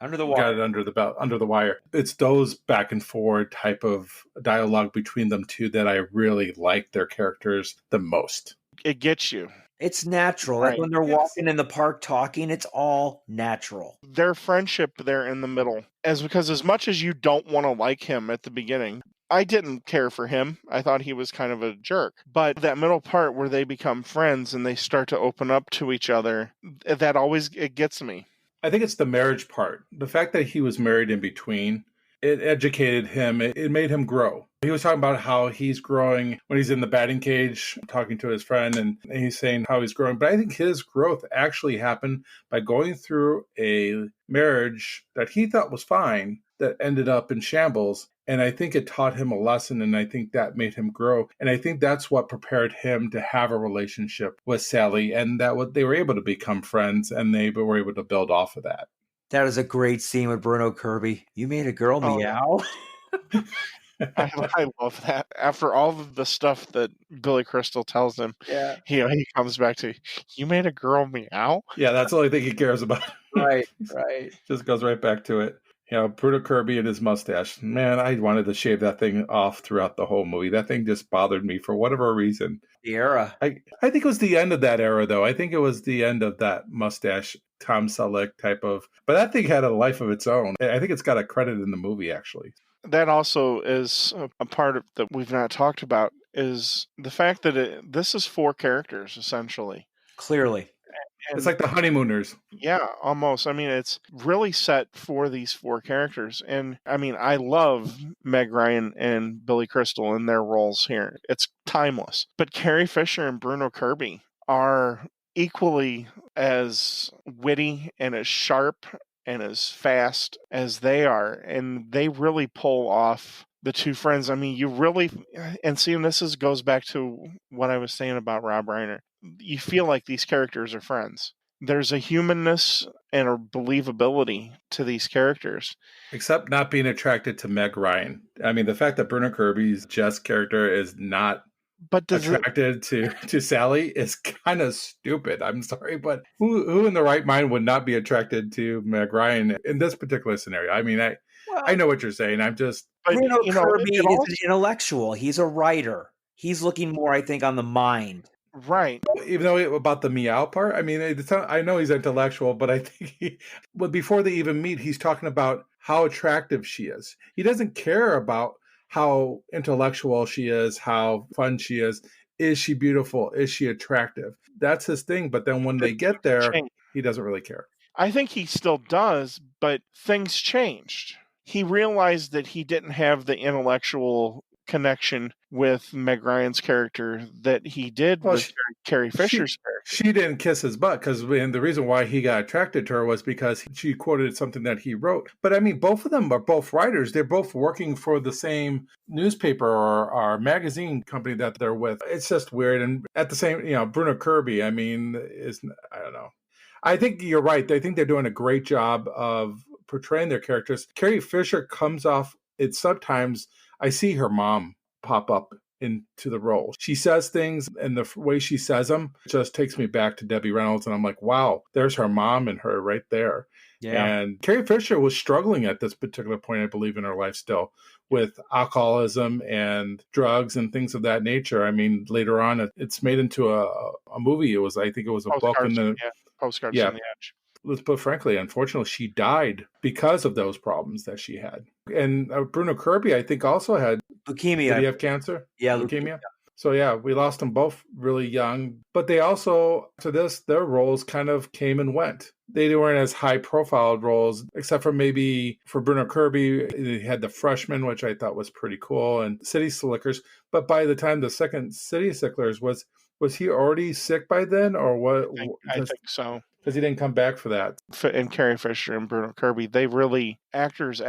wire. Got it under the belt, under the wire. It's those back and forward type of dialogue between them two that I really like their characters the most. It gets you. It's natural. Right. Like when they're walking in the park talking, it's all natural. Their friendship there in the middle is because as much as you don't want to like him at the beginning, I didn't care for him. I thought he was kind of a jerk. But that middle part where they become friends and they start to open up to each other, that always, it gets me. I think it's the marriage part. The fact that he was married in between, it educated him. It made him grow. He was talking about how he's growing when he's in the batting cage, talking to his friend, and he's saying how he's growing. But I think his growth actually happened by going through a marriage that he thought was fine that ended up in shambles. And I think it taught him a lesson, and I think that made him grow. And I think that's what prepared him to have a relationship with Sally, and that they were able to become friends, and they were able to build off of that. That is a great scene with Bruno Kirby. You made a girl meow. I love that. After all of the stuff that Billy Crystal tells him, he comes back to, you made a girl meow? Yeah, that's the only thing he cares about. Right. Just goes right back to it. Bruno Kirby and his mustache. Man, I wanted to shave that thing off throughout the whole movie. That thing just bothered me for whatever reason. The era. I think it was the end of that era, though. I think it was the end of that mustache, Tom Selleck type of... But that thing had a life of its own. I think it's got a credit in the movie, actually. That also is a part of that we've not talked about, is the fact that this is 4 characters, essentially. Clearly. And it's like the Honeymooners. Yeah, almost. I mean, it's really set for these 4 characters. And I mean, I love Meg Ryan and Billy Crystal in their roles here. It's timeless. But Carrie Fisher and Bruno Kirby are equally as witty and as sharp and as fast as they are. And they really pull off the 2 friends. I mean, you really, and seeing this goes back to what I was saying about Rob Reiner. You feel like these characters are friends. There's a humanness and a believability to these characters. Except not being attracted to Meg Ryan. I mean, the fact that Bruno Kirby's Jess character is not attracted to Sally is kind of stupid. I'm sorry, but who in the right mind would not be attracted to Meg Ryan in this particular scenario? I mean, I know what you're saying. I'm just... Bruno Kirby is an intellectual. He's a writer. He's looking more, I think, on the mind. Right. Even though about the meow part, I mean, I know he's intellectual, but I think before they even meet, he's talking about how attractive she is. He doesn't care about how intellectual she is, how fun she is. Is she beautiful? Is she attractive? That's his thing. But then when they get there, he doesn't really care. I think he still does, but things changed. He realized that he didn't have the intellectual connection with Meg Ryan's character that he did with Carrie Fisher's character. she didn't kiss his butt because the reason why he got attracted to her was because she quoted something that he wrote. But I mean, both of them are both writers. They're both working for the same newspaper or magazine company that they're with. It's just weird. And at the same, Bruno Kirby, I mean, I don't know. I think you're right. I think they're doing a great job of portraying their characters. Carrie Fisher comes off, it's sometimes I see her mom pop up into the role. She says things, and the way she says them just takes me back to Debbie Reynolds, and I'm like, wow, there's her mom and her right there. Yeah. And Carrie Fisher was struggling at this particular point, I believe, in her life still with alcoholism and drugs and things of that nature. I mean, later on, it's made into a movie. I think it was a book in the Postcards from the Edge. Let's put frankly, unfortunately, she died because of those problems that she had. And Bruno Kirby, I think, also had leukemia. Did he have cancer? Yeah, leukemia. So yeah, we lost them both really young. But they also, their roles kind of came and went. They weren't as high-profile roles, except for maybe for Bruno Kirby, he had The Freshman, which I thought was pretty cool, and City Slickers. But by the time the second City Slickers was he already sick by then, or what? I think so. Because he didn't come back for that. And Carrie Fisher and Bruno Kirby, they really actors.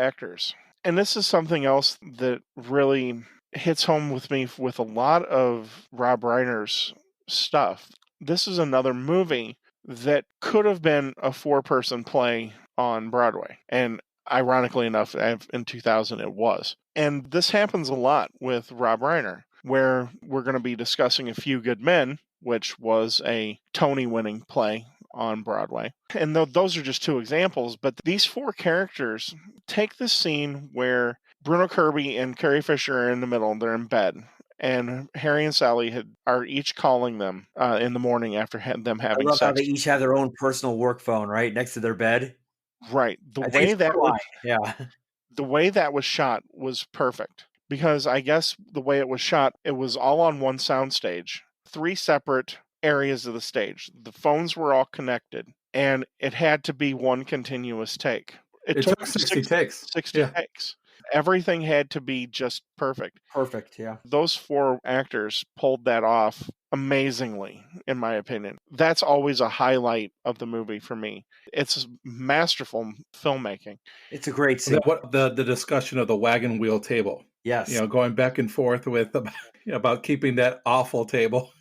And this is something else that really hits home with me with a lot of Rob Reiner's stuff. This is another movie that could have been a 4-person play on Broadway. And ironically enough, in 2000 it was. And this happens a lot with Rob Reiner, where we're going to be discussing A Few Good Men, which was a Tony-winning play on Broadway. And those are just 2 examples, but these 4 characters take this scene where Bruno Kirby and Carrie Fisher are in the middle, they're in bed, and Harry and Sally are each calling them in the morning after them having sex. I love how they each have their own personal work phone right next to their bed. Right. The way that was shot was perfect, because I guess the way it was shot, it was all on one soundstage, 3 separate areas of the stage. The phones were all connected, and it had to be one continuous take. It took 60 takes. 60 takes. Everything had to be just perfect. Perfect, yeah. Those 4 actors pulled that off amazingly, in my opinion. That's always a highlight of the movie for me. It's masterful filmmaking. It's a great scene. The discussion of the wagon wheel table. Yes. Going back and forth with about keeping that awful table.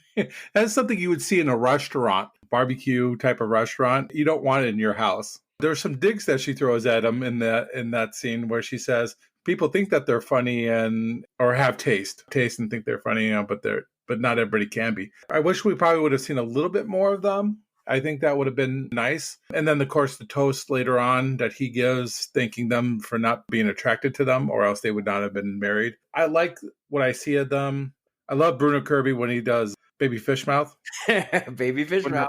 That's something you would see in a restaurant, barbecue type of restaurant. You don't want it in your house. There's some digs that she throws at him in that scene where she says people think that they're funny or have taste and think they're funny, but not everybody can be. I wish we probably would have seen a little bit more of them. I think that would have been nice. And then, of course, the toast later on that he gives, thanking them for not being attracted to them, or else they would not have been married. I like what I see of them. I love Bruno Kirby when he does Baby Fish Mouth. Baby Fish Mouth.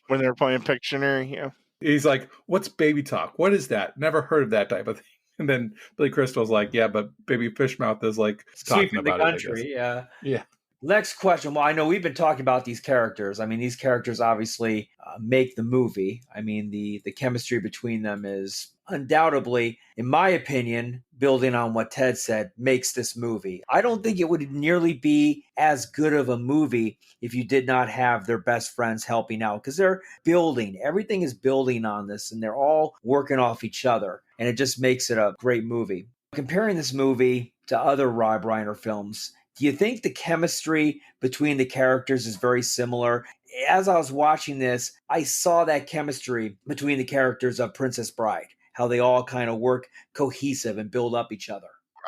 When they're playing Pictionary, yeah. He's like, what's baby talk? What is that? Never heard of that type of thing. And then Billy Crystal's like, yeah, but Baby Fish Mouth is like talking about the country, it. Yeah. Next question. Well, I know we've been talking about these characters. I mean, these characters obviously make the movie. I mean, the chemistry between them is undoubtedly, in my opinion, building on what Ted said, makes this movie. I don't think it would nearly be as good of a movie if you did not have their best friends helping out, because they're building. Everything is building on this, and they're all working off each other, and it just makes it a great movie. Comparing this movie to other Rob Reiner films, do you think the chemistry between the characters is very similar? As I was watching this, I saw that chemistry between the characters of Princess Bride, how they all kind of work cohesive and build up each other.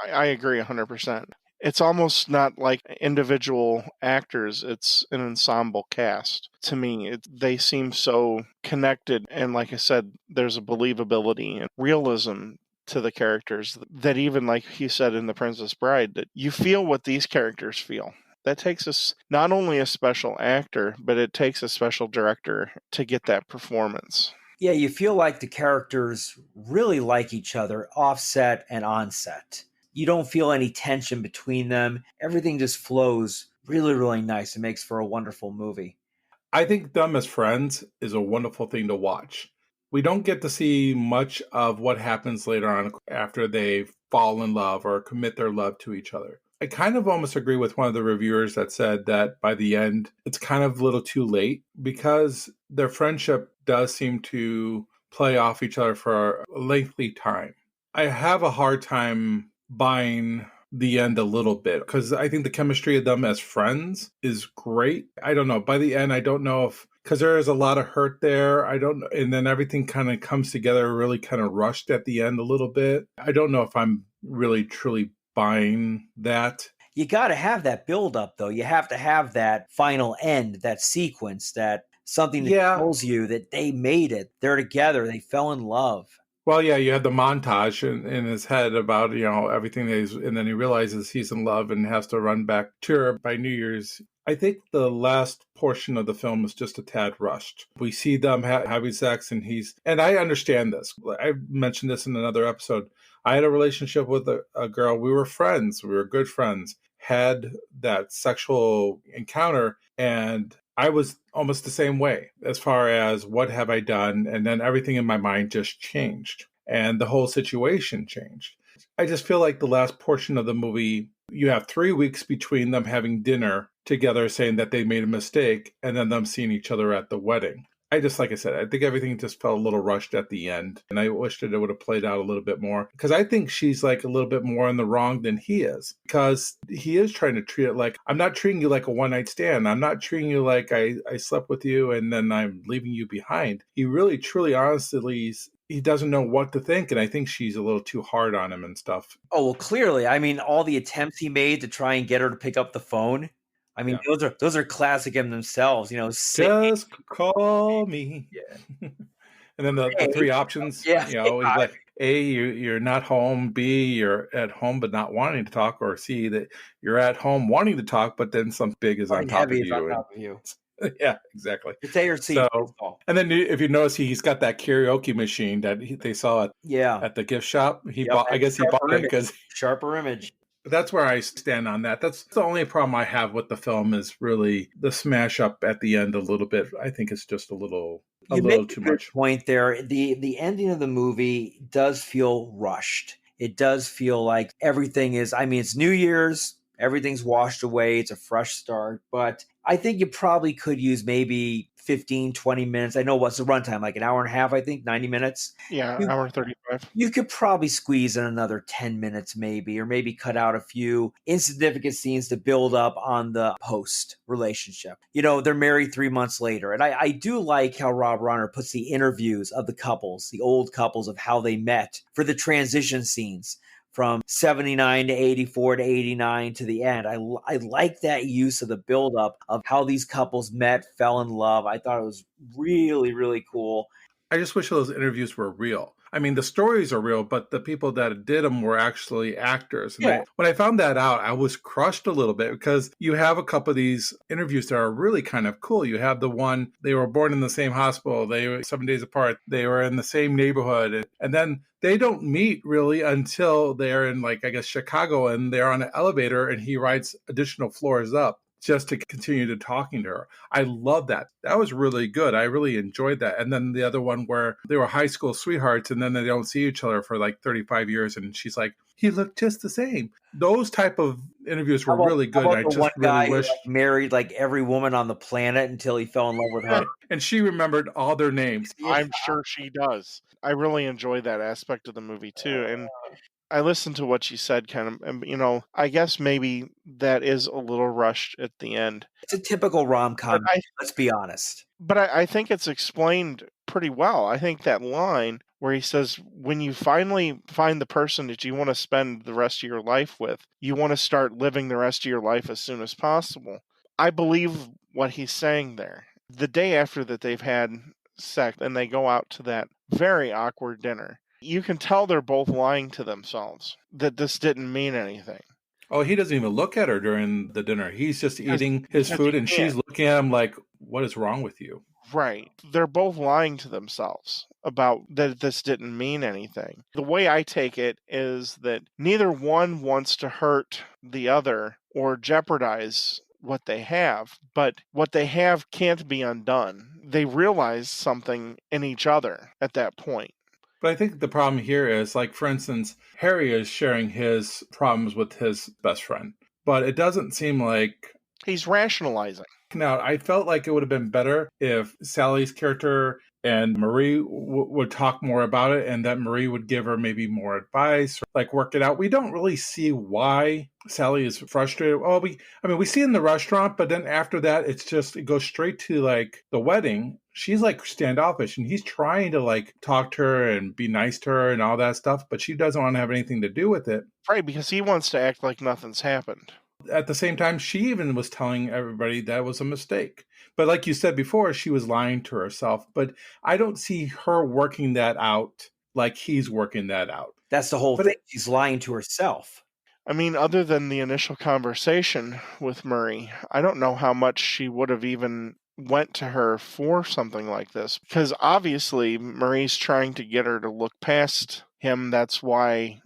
I agree 100%. It's almost not like individual actors. It's an ensemble cast. To me, they seem so connected. And like I said, there's a believability and realism to the characters that even like he said in The Princess Bride, that you feel what these characters feel. That takes us not only a special actor, but it takes a special director to get that performance. Yeah, you feel like the characters really like each other, offset and onset. You don't feel any tension between them. Everything just flows really, really nice. It makes for a wonderful movie. I think them as friends is a wonderful thing to watch. We don't get to see much of what happens later on after they fall in love or commit their love to each other. I kind of almost agree with one of the reviewers that said that by the end, it's kind of a little too late because their friendship does seem to play off each other for a lengthy time. I have a hard time buying the end a little bit because I think the chemistry of them as friends is great. I don't know. By the end, I don't know if because there is a lot of hurt there. I don't know. And then everything kind of comes together really kind of rushed at the end a little bit. I don't know if I'm really truly buying that. You got to have that build up, though. You have to have that final end, that sequence, that something that tells you that they made it. They're together. They fell in love. Well, yeah, you have the montage in his head about, everything and then he realizes he's in love and has to run back to her by New Year's. I think the last portion of the film is just a tad rushed. We see them having sex and I understand this. I mentioned this in another episode. I had a relationship with a girl. We were friends. We were good friends. Had that sexual encounter and I was almost the same way as far as what have I done? And then everything in my mind just changed and the whole situation changed. I just feel like the last portion of the movie, you have 3 weeks between them having dinner together saying that they made a mistake and then them seeing each other at the wedding. Like I said, I think everything just felt a little rushed at the end. And I wish that it would have played out a little bit more. Because I think she's like a little bit more in the wrong than he is. Because he is trying to treat it like, I'm not treating you like a one-night stand. I'm not treating you like I slept with you and then I'm leaving you behind. He really, truly, honestly, he doesn't know what to think. And I think she's a little too hard on him and stuff. Oh, well, clearly. I mean, all the attempts he made to try and get her to pick up the phone. I mean, those are classic in themselves, Just call me. Yeah. And then the three options, he's like, A, you're not home. B, you're at home but not wanting to talk. Or C, that you're at home wanting to talk, but then something big is on top of you. Yeah, exactly. It's A or C. And then if you notice, he's got that karaoke machine that they saw at the gift shop. He bought it because Sharper Image. That's where I stand on that. That's the only problem I have with the film is really the smash up at the end a little bit. I think it's just a little too much. Point there. The ending of the movie does feel rushed. It does feel like everything is, it's New Year's, everything's washed away, it's a fresh start, but I think you probably could use maybe 15, 20 minutes. I know what's the runtime, like an hour and a half, I think, 90 minutes. Yeah, hour 35. You could probably squeeze in another 10 minutes maybe, or maybe cut out a few insignificant scenes to build up on the post relationship. They're married 3 months later. And I do like how Rob Reiner puts the interviews of the couples, the old couples, of how they met for the transition scenes. From 79 to 84 to 89 to the end. I like that use of the buildup of how these couples met, fell in love. I thought it was really, really cool. I just wish those interviews were real. I mean, the stories are real, but the people that did them were actually actors. And when I found that out, I was crushed a little bit because you have a couple of these interviews that are really kind of cool. You have the one, they were born in the same hospital. They were 7 days apart. They were in the same neighborhood. And then they don't meet really until they're in, Chicago, and they're on an elevator and he rides additional floors up just to continue to talking to her. I love that. That was really good. I really enjoyed that. And then the other one where they were high school sweethearts and then they don't see each other for 35 years. And she's like, he looked just the same. Those type of interviews were really good. I just really wish who married every woman on the planet until he fell in love with her. And she remembered all their names. I'm sure she does. I really enjoyed that aspect of the movie too. And I listened to what she said and, I guess maybe that is a little rushed at the end. It's a typical rom-com, let's be honest. But I think it's explained pretty well. I think that line where he says, when you finally find the person that you want to spend the rest of your life with, you want to start living the rest of your life as soon as possible. I believe what he's saying there. The day after that they've had sex and they go out to that very awkward dinner, you can tell they're both lying to themselves that this didn't mean anything. Oh, he doesn't even look at her during the dinner. He's just eating his food and she's looking at him like, what is wrong with you? Right. They're both lying to themselves about that this didn't mean anything. The way I take it is that neither one wants to hurt the other or jeopardize what they have, but what they have can't be undone. They realize something in each other at that point. But I think the problem here is, for instance, Harry is sharing his problems with his best friend. but it doesn't seem like. He's rationalizing. Now, I felt like it would have been better if Sally's character and Marie would talk more about it, and that Marie would give her maybe more advice, or like work it out. We don't really see why Sally is frustrated. Well, we see in the restaurant, but then after that, it goes straight to like the wedding. She's like standoffish, and he's trying to like talk to her and be nice to her and all that stuff, but she doesn't want to have anything to do with it. Right, because he wants to act like nothing's happened. At the same time, she even was telling everybody that was a mistake. But like you said before, she was lying to herself. But I don't see her working that out like he's working that out. That's the whole But thing. She's lying to herself. I mean, other than the initial conversation with Murray, I don't know how much she would have even went to her for something like this. Because obviously, Murray's trying to get her to look past him. That's why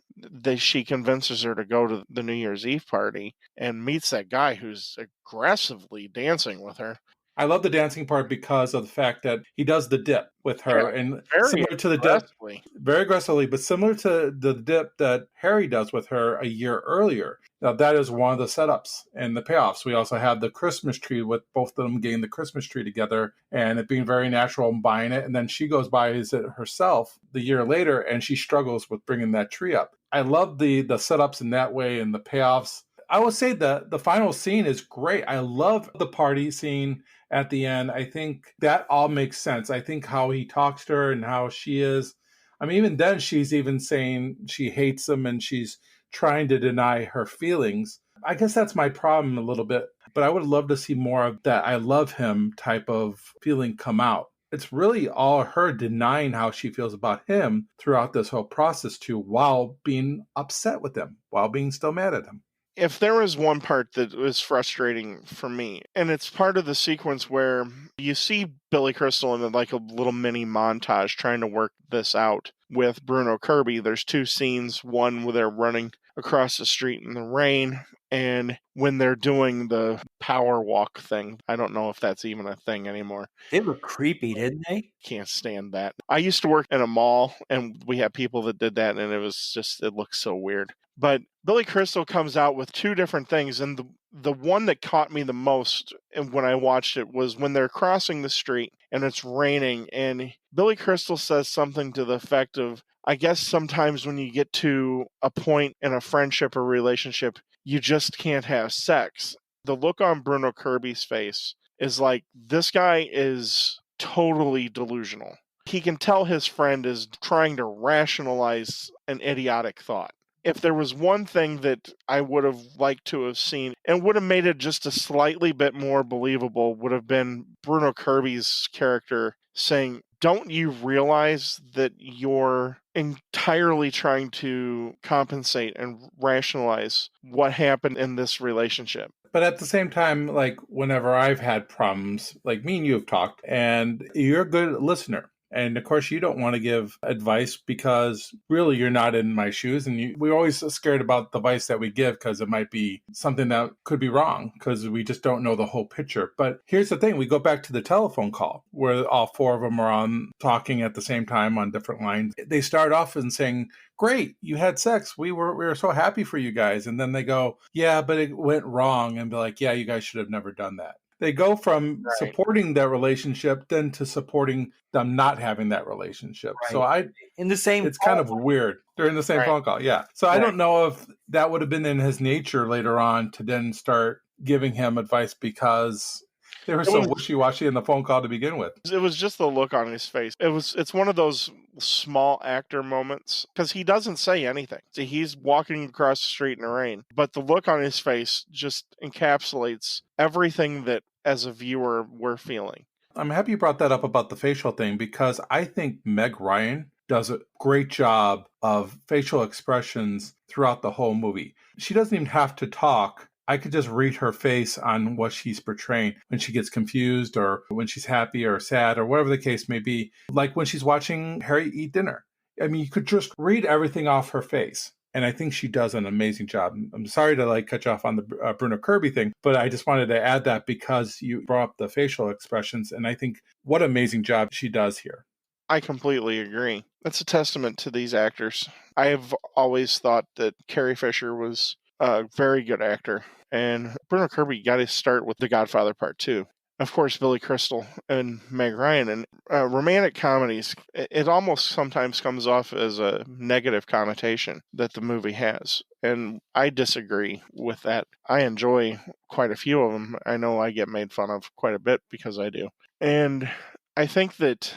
she convinces her to go to the New Year's Eve party and meets that guy who's aggressively dancing with her. I love the dancing part because of the fact that he does the dip with her, Yeah, and very similar to the dip, aggressively. very aggressively, but similar to the dip that Harry does with her a year earlier. Now, that is one of the setups and the payoffs. We also have the Christmas tree with both of them getting the Christmas tree together and it being very natural and buying it. And then she goes buys it herself the year later, and she struggles with bringing that tree up. I love the setups in that way and the payoffs. I would say the final scene is great. I love the party scene at the end. I think that all makes sense. I think how he talks to her and how she is. I mean, even then, she's even saying she hates him and she's trying to deny her feelings. I guess that's my problem a little bit, but I would love to see more of that I love him type of feeling come out. It's really all her denying how she feels about him throughout this whole process too, while being upset with him, while being still mad at him. If there was one part that was frustrating for me, and it's part of the sequence where you see Billy Crystal in like a little mini montage trying to work this out with Bruno Kirby. There's two scenes, one where they're running across the street in the rain, and when they're doing the power walk thing. I don't know if that's even a thing anymore. They were creepy, didn't they? Can't stand that. I used to work in a mall, and we had people that did that, and it looked so weird. But Billy Crystal comes out with two different things, and the one that caught me the most when I watched it was when they're crossing the street and it's raining, and Billy Crystal says something to the effect of, I guess sometimes when you get to a point in a friendship or relationship, you just can't have sex. The look on Bruno Kirby's face is like, this guy is totally delusional. He can tell his friend is trying to rationalize an idiotic thought. If there was one thing that I would have liked to have seen and would have made it just a slightly bit more believable, would have been Bruno Kirby's character saying, don't you realize that you're entirely trying to compensate and rationalize what happened in this relationship? But at the same time, like whenever I've had problems, like me and you have talked, and you're a good listener. And of course, you don't want to give advice because really you're not in my shoes. And we're always scared about the advice that we give because it might be something that could be wrong because we just don't know the whole picture. But here's the thing. We go back to the telephone call where all four of them are on talking at the same time on different lines. They start off and saying, great, you had sex. We were so happy for you guys. And then they go, yeah, but it went wrong. And be like, yeah, you guys should have never done that. They go from supporting that relationship then to supporting them not having that relationship. Right. So in the same it's kind of weird. They're in the same phone call. Yeah. So I don't know if that would have been in his nature later on to then start giving him advice because they were so wishy-washy in the phone call to begin with. It was just the look on his face. It's one of those small actor moments because he doesn't say anything. See, he's walking across the street in the rain, but the look on his face just encapsulates everything that as a viewer we're feeling. I'm happy you brought that up about the facial thing because I think Meg Ryan does a great job of facial expressions throughout the whole movie. She doesn't even have to talk. I could just read her face on what she's portraying when she gets confused or when she's happy or sad or whatever the case may be. Like when she's watching Harry eat dinner. I mean, you could just read everything off her face. And I think she does an amazing job. I'm sorry to cut you off on the Bruno Kirby thing, but I just wanted to add that because you brought up the facial expressions. And I think what an amazing job she does here. I completely agree. That's a testament to these actors. I have always thought that Carrie Fisher was a very good actor. And Bruno Kirby got his start with The Godfather Part 2. Of course, Billy Crystal and Meg Ryan. And romantic comedies, it almost sometimes comes off as a negative connotation that the movie has. And I disagree with that. I enjoy quite a few of them. I know I get made fun of quite a bit because I do. And I think that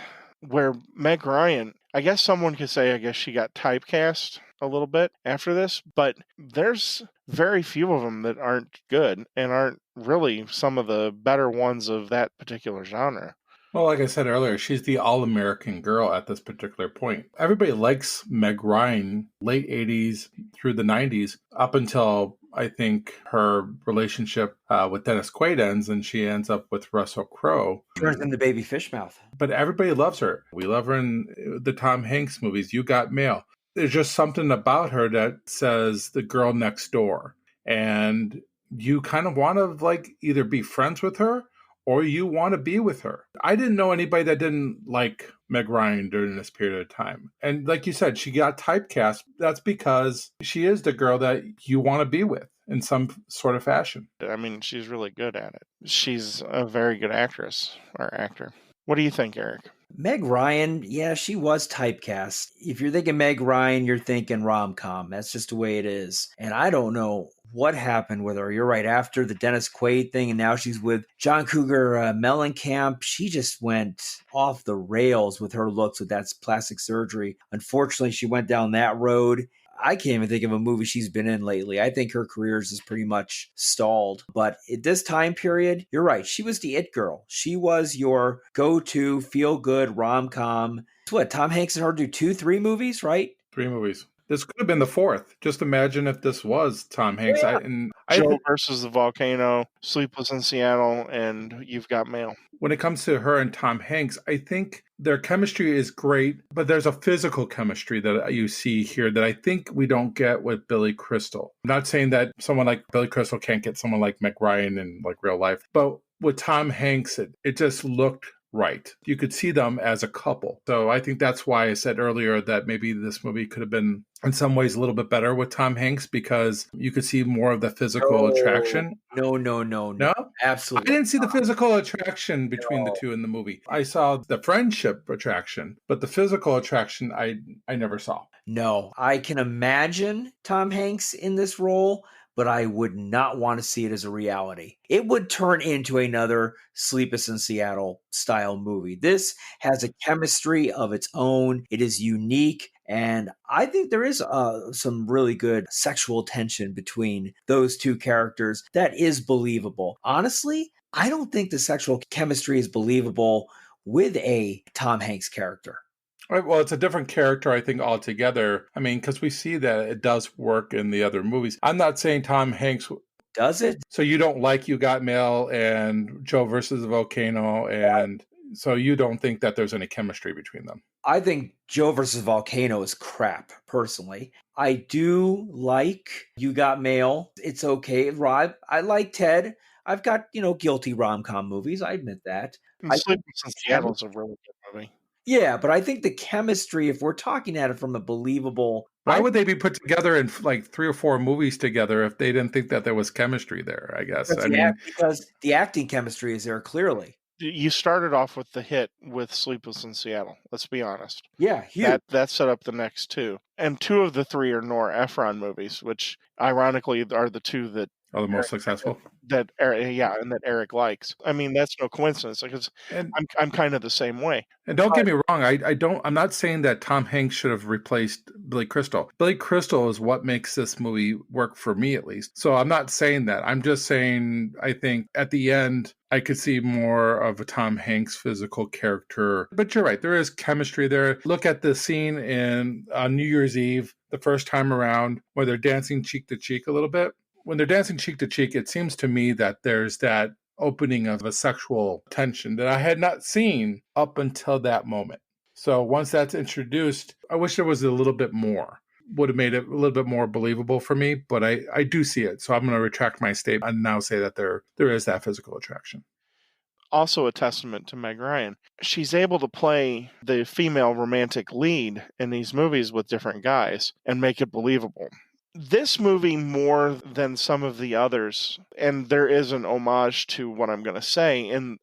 where Meg Ryan, I guess someone could say, I guess she got typecast a little bit after this, but there's very few of them that aren't good and aren't really some of the better ones of that particular genre. Well, like I said earlier, she's the all-American girl at this particular point. Everybody likes Meg Ryan, late 80s through the 90s, up until I think her relationship with Dennis Quaid ends and she ends up with Russell Crowe. Turns into Baby Fishmouth. But everybody loves her. We love her in the Tom Hanks movies, You Got Mail. There's just something about her that says the girl next door. And you kind of want to like either be friends with her or you want to be with her. I didn't know anybody that didn't like Meg Ryan during this period of time. And like you said, she got typecast. That's because she is the girl that you want to be with in some sort of fashion. I mean, she's really good at it. She's a very good actress or actor. What do you think, Eric? Meg Ryan, yeah, she was typecast. If you're thinking Meg Ryan, you're thinking rom-com. That's just the way it is. And I don't know what happened with her. You're right, after the Dennis Quaid thing, and now she's with John Cougar Mellencamp. She just went off the rails with her looks with that plastic surgery. Unfortunately, she went down that road. I can't even think of a movie she's been in lately. I think her career is pretty much stalled. But at this time period, you're right. She was the it girl. She was your go-to feel-good rom-com. It's what, Tom Hanks and her do 2-3 movies, right? 3 movies. This could have been the 4th. Just imagine if this was Tom Hanks. Yeah. Joe versus the Volcano, Sleepless in Seattle, and You've Got Mail. When it comes to her and Tom Hanks, I think their chemistry is great, but there's a physical chemistry that you see here that I think we don't get with Billy Crystal. I'm not saying that someone like Billy Crystal can't get someone like Meg Ryan in like real life, but with Tom Hanks, it just looked right. You could see them as a couple. So I think that's why I said earlier that maybe this movie could have been in some ways a little bit better with Tom Hanks because you could see more of the physical attraction. No. Absolutely. I didn't see the physical attraction between the two in the movie. I saw the friendship attraction, but the physical attraction I never saw. No, I can imagine Tom Hanks in this role, but I would not want to see it as a reality. It would turn into another Sleepless in Seattle style movie. This has a chemistry of its own. It is unique. And I think there is some really good sexual tension between those two characters that is believable. Honestly, I don't think the sexual chemistry is believable with a Tom Hanks character. Right, well, it's a different character, I think, altogether. I mean, because we see that it does work in the other movies. I'm not saying Tom Hanks... Does it? So you don't like You Got Mail and Joe versus the Volcano, and so you don't think that there's any chemistry between them? I think Joe versus Volcano is crap, personally. I do like You Got Mail. It's okay. Rob, I like Ted. I've got, guilty rom-com movies. I admit that. Sleepless in Seattle is a really good movie. Yeah, but I think the chemistry, if we're talking at it from a believable... Why would they be put together in like 3 or 4 movies together if they didn't think that there was chemistry there, I guess? Because the acting chemistry is there clearly. You started off with the hit with Sleepless in Seattle. Let's be honest. Yeah, huge. That set up the next 2. And 2 of the 3 are Nora Ephron movies, which ironically are the 2 that are the most successful. And that Eric likes. I mean, that's no coincidence because I'm kind of the same way. And don't get me wrong, I'm not saying that Tom Hanks should have replaced Billy Crystal. Billy Crystal is what makes this movie work for me, at least. So I'm not saying that. I'm just saying I think at the end I could see more of a Tom Hanks physical character. But you're right, there is chemistry there. Look at the scene on New Year's Eve, the first time around, where they're dancing cheek to cheek a little bit. When they're dancing cheek to cheek, it seems to me that there's that opening of a sexual tension that I had not seen up until that moment. So once that's introduced, I wish there was a little bit more. Would have made it a little bit more believable for me, but I do see it. So I'm going to retract my statement and now say that there is that physical attraction. Also a testament to Meg Ryan. She's able to play the female romantic lead in these movies with different guys and make it believable. This movie, more than some of the others, and there is an homage to what I'm going to say in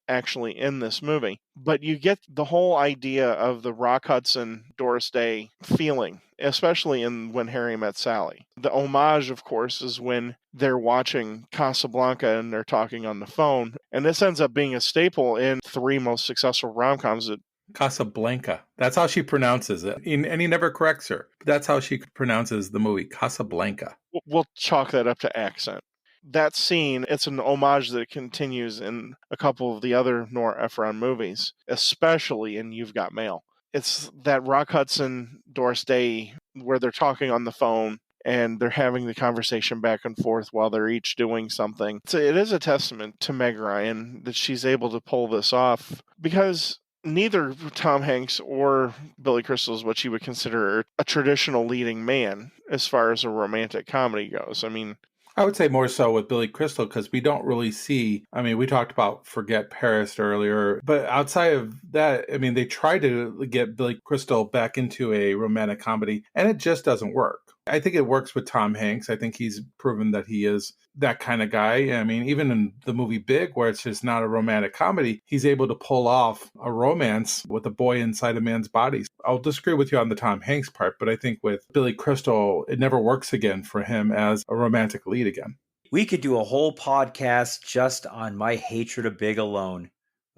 this movie, but you get the whole idea of the Rock Hudson, Doris Day feeling, especially in When Harry Met Sally. The homage, of course, is when they're watching Casablanca and they're talking on the phone, and this ends up being a staple in 3 most successful rom-coms that Casablanca. That's how she pronounces it. And he never corrects her. That's how she pronounces the movie, Casablanca. we'll chalk that up to accent. That scene, it's an homage that continues in a couple of the other Nora Ephron movies, especially in You've Got Mail. It's that Rock Hudson, Doris Day, where they're talking on the phone and they're having the conversation back and forth while they're each doing something. So it is a testament to Meg Ryan that she's able to pull this off, because neither Tom Hanks or Billy Crystal is what you would consider a traditional leading man as far as a romantic comedy goes. I mean, I would say more so with Billy Crystal, because we don't really see, I mean, we talked about Forget Paris earlier, but outside of that, I mean, they tried to get Billy Crystal back into a romantic comedy, and it just doesn't work. I think it works with Tom Hanks. I think he's proven that he is that kind of guy. I mean, even in the movie Big, where it's just not a romantic comedy, he's able to pull off a romance with a boy inside a man's body. I'll disagree with you on the Tom Hanks part, but I think with Billy Crystal, it never works again for him as a romantic lead again. We could do a whole podcast just on my hatred of Big alone.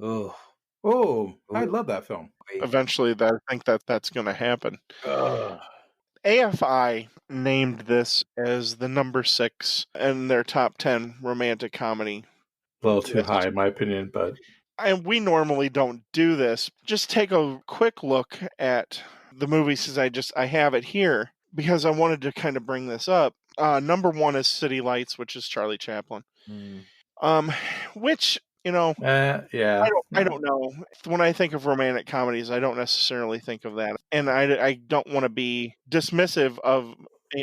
Ooh. Oh, I love that film. eventually I think that's going to happen. Ugh. AFI named this as the number 6 in their top 10 romantic comedy. A little too high, in my opinion, but And we normally don't do this. Just take a quick look at the movies, because I have it here because I wanted to kind of bring this up. Number 1 is City Lights, which is Charlie Chaplin. Which, yeah. I don't know. When I think of romantic comedies, I don't necessarily think of that. And I don't want to be dismissive of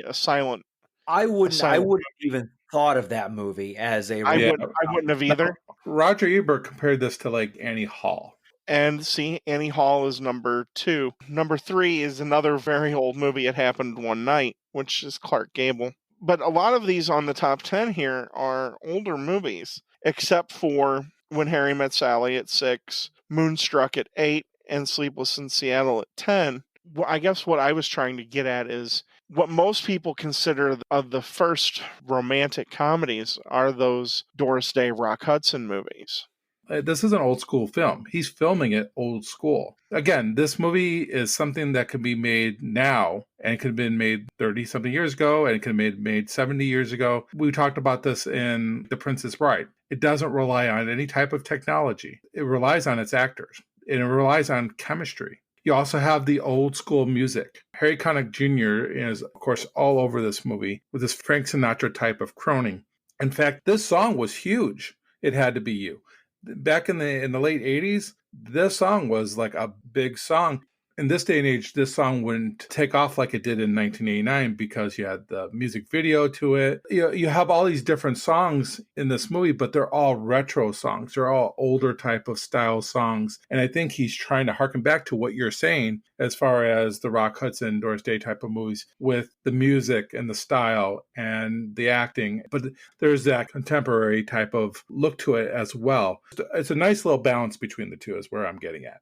a silent. I wouldn't even thought of that movie as a I wouldn't have either. No, Roger Ebert compared this to like Annie Hall. And see, Annie Hall is number 2. Number 3 is another very old movie, It Happened One Night, which is Clark Gable. But a lot of these on the top 10 here are older movies, except for When Harry Met Sally at 6, Moonstruck at 8, and Sleepless in Seattle at 10. Well, I guess what I was trying to get at is what most people consider of the first romantic comedies are those Doris Day, Rock Hudson movies. This is an old school film. He's filming it old school. Again, this movie is something that can be made now, and it could have been made 30-something years ago, and it could have been made 70 years ago. We talked about this in The Princess Bride. It doesn't rely on any type of technology. It relies on its actors, and it relies on chemistry. You also have the old school music. Harry Connick Jr. is, of course, all over this movie with this Frank Sinatra type of croning. In fact, this song was huge. It Had to Be You. Back in the late 80s, this song was like a big song. In this day and age, this song wouldn't take off like it did in 1989 because you had the music video to it. You have all these different songs in this movie, but they're all retro songs. They're all older type of style songs. And I think he's trying to harken back to what you're saying as far as the Rock Hudson, Doris Day type of movies with the music and the style and the acting. But there's that contemporary type of look to it as well. It's a nice little balance between the two is where I'm getting at.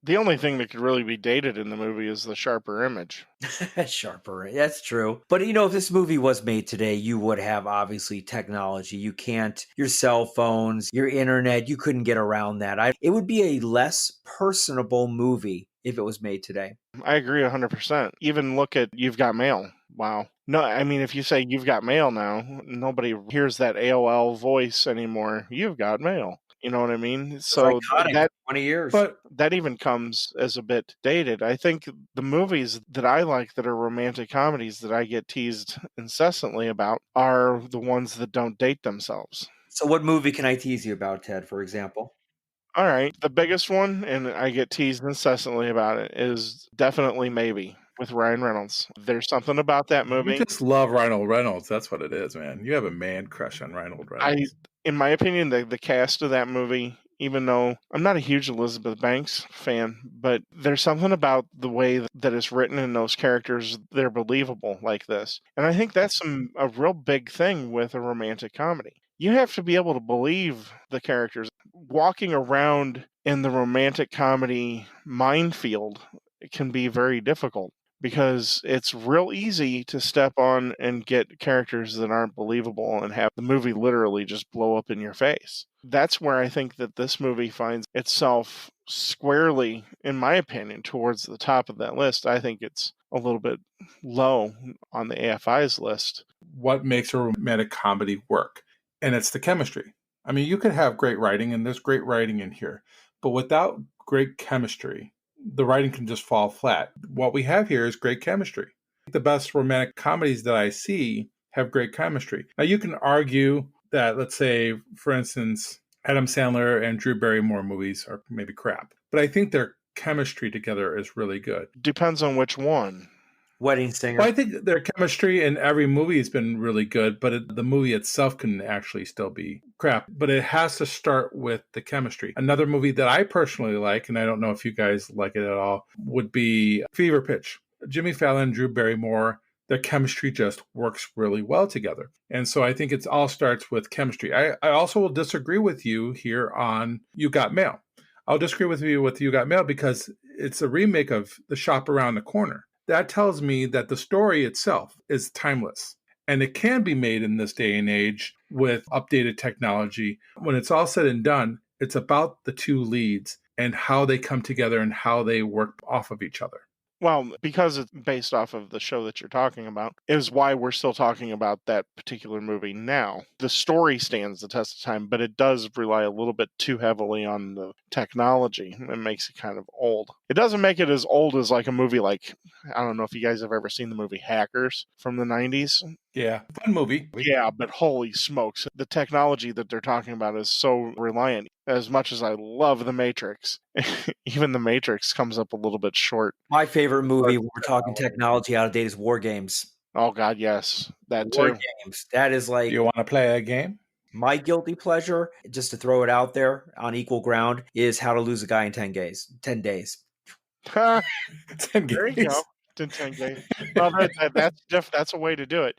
The only thing that could really be dated in the movie is the sharper image. Sharper, that's true. But if this movie was made today, you would have obviously technology. You can't, your cell phones, your internet, you couldn't get around that. It would be a less personable movie if it was made today. I agree 100%. Even look at You've Got Mail. Wow. No, I mean, if you say You've Got Mail now, nobody hears that AOL voice anymore. You've got mail. You know what I mean? So that 20 years. But that even comes as a bit dated. I think the movies that I like that are romantic comedies that I get teased incessantly about are the ones that don't date themselves. So what movie can I tease you about, Ted, for example? All right. The biggest one, and I get teased incessantly about it, is definitely Maybe with Ryan Reynolds. There's something about that movie. You just love Ryan Reynolds. That's what it is, man. You have a man crush on Ryan Reynolds. In my opinion, the cast of that movie even though I'm not a huge Elizabeth Banks fan, but there's something about the way that it's written in those characters, they're believable like this. And I think that's a real big thing with a romantic comedy. You have to be able to believe the characters. Walking around in the romantic comedy minefield, it can be very difficult because it's real easy to step on and get characters that aren't believable and have the movie literally just blow up in your face. That's where I think that this movie finds itself squarely, in my opinion, towards the top of that list. I think it's a little bit low on the AFI's list. What makes a romantic comedy work? And it's the chemistry. I mean, you could have great writing, and there's great writing in here, but without great chemistry, the writing can just fall flat. What we have here is great chemistry. The best romantic comedies that I see have great chemistry. Now, you can argue that, let's say, for instance, Adam Sandler and Drew Barrymore movies are maybe crap, but I think their chemistry together is really good. Depends on which one. Wedding Singer. Well, I think their chemistry in every movie has been really good, but the movie itself can actually still be crap. But it has to start with the chemistry. Another movie that I personally like, and I don't know if you guys like it at all, would be Fever Pitch. Jimmy Fallon, Drew Barrymore, their chemistry just works really well together. And so I think it all starts with chemistry. I also will disagree with you here on You Got Mail. I'll disagree with you with You Got Mail because it's a remake of The Shop Around the Corner. That tells me that the story itself is timeless, and it can be made in this day and age with updated technology. When it's all said and done, it's about the two leads and how they come together and how they work off of each other. Well, because it's based off of the show that you're talking about, is why we're still talking about that particular movie now. The story stands the test of time, but it does rely a little bit too heavily on the technology. It makes it kind of old. It doesn't make it as old as like a movie like, I don't know if you guys have ever seen the movie Hackers from the 90s. Yeah, fun movie. Yeah, but holy smokes. The technology that they're talking about is so reliant. As much as I love The Matrix, even The Matrix comes up a little bit short. My favorite movie when we're talking technology out of date is War Games. Oh, God, yes. That War too. Games. That is like You want to play a game? my guilty pleasure, just to throw it out there on equal ground, is How to Lose a Guy in 10 days. 10 days. 10 There you games. go. 10 games. Well, that's a way to do it.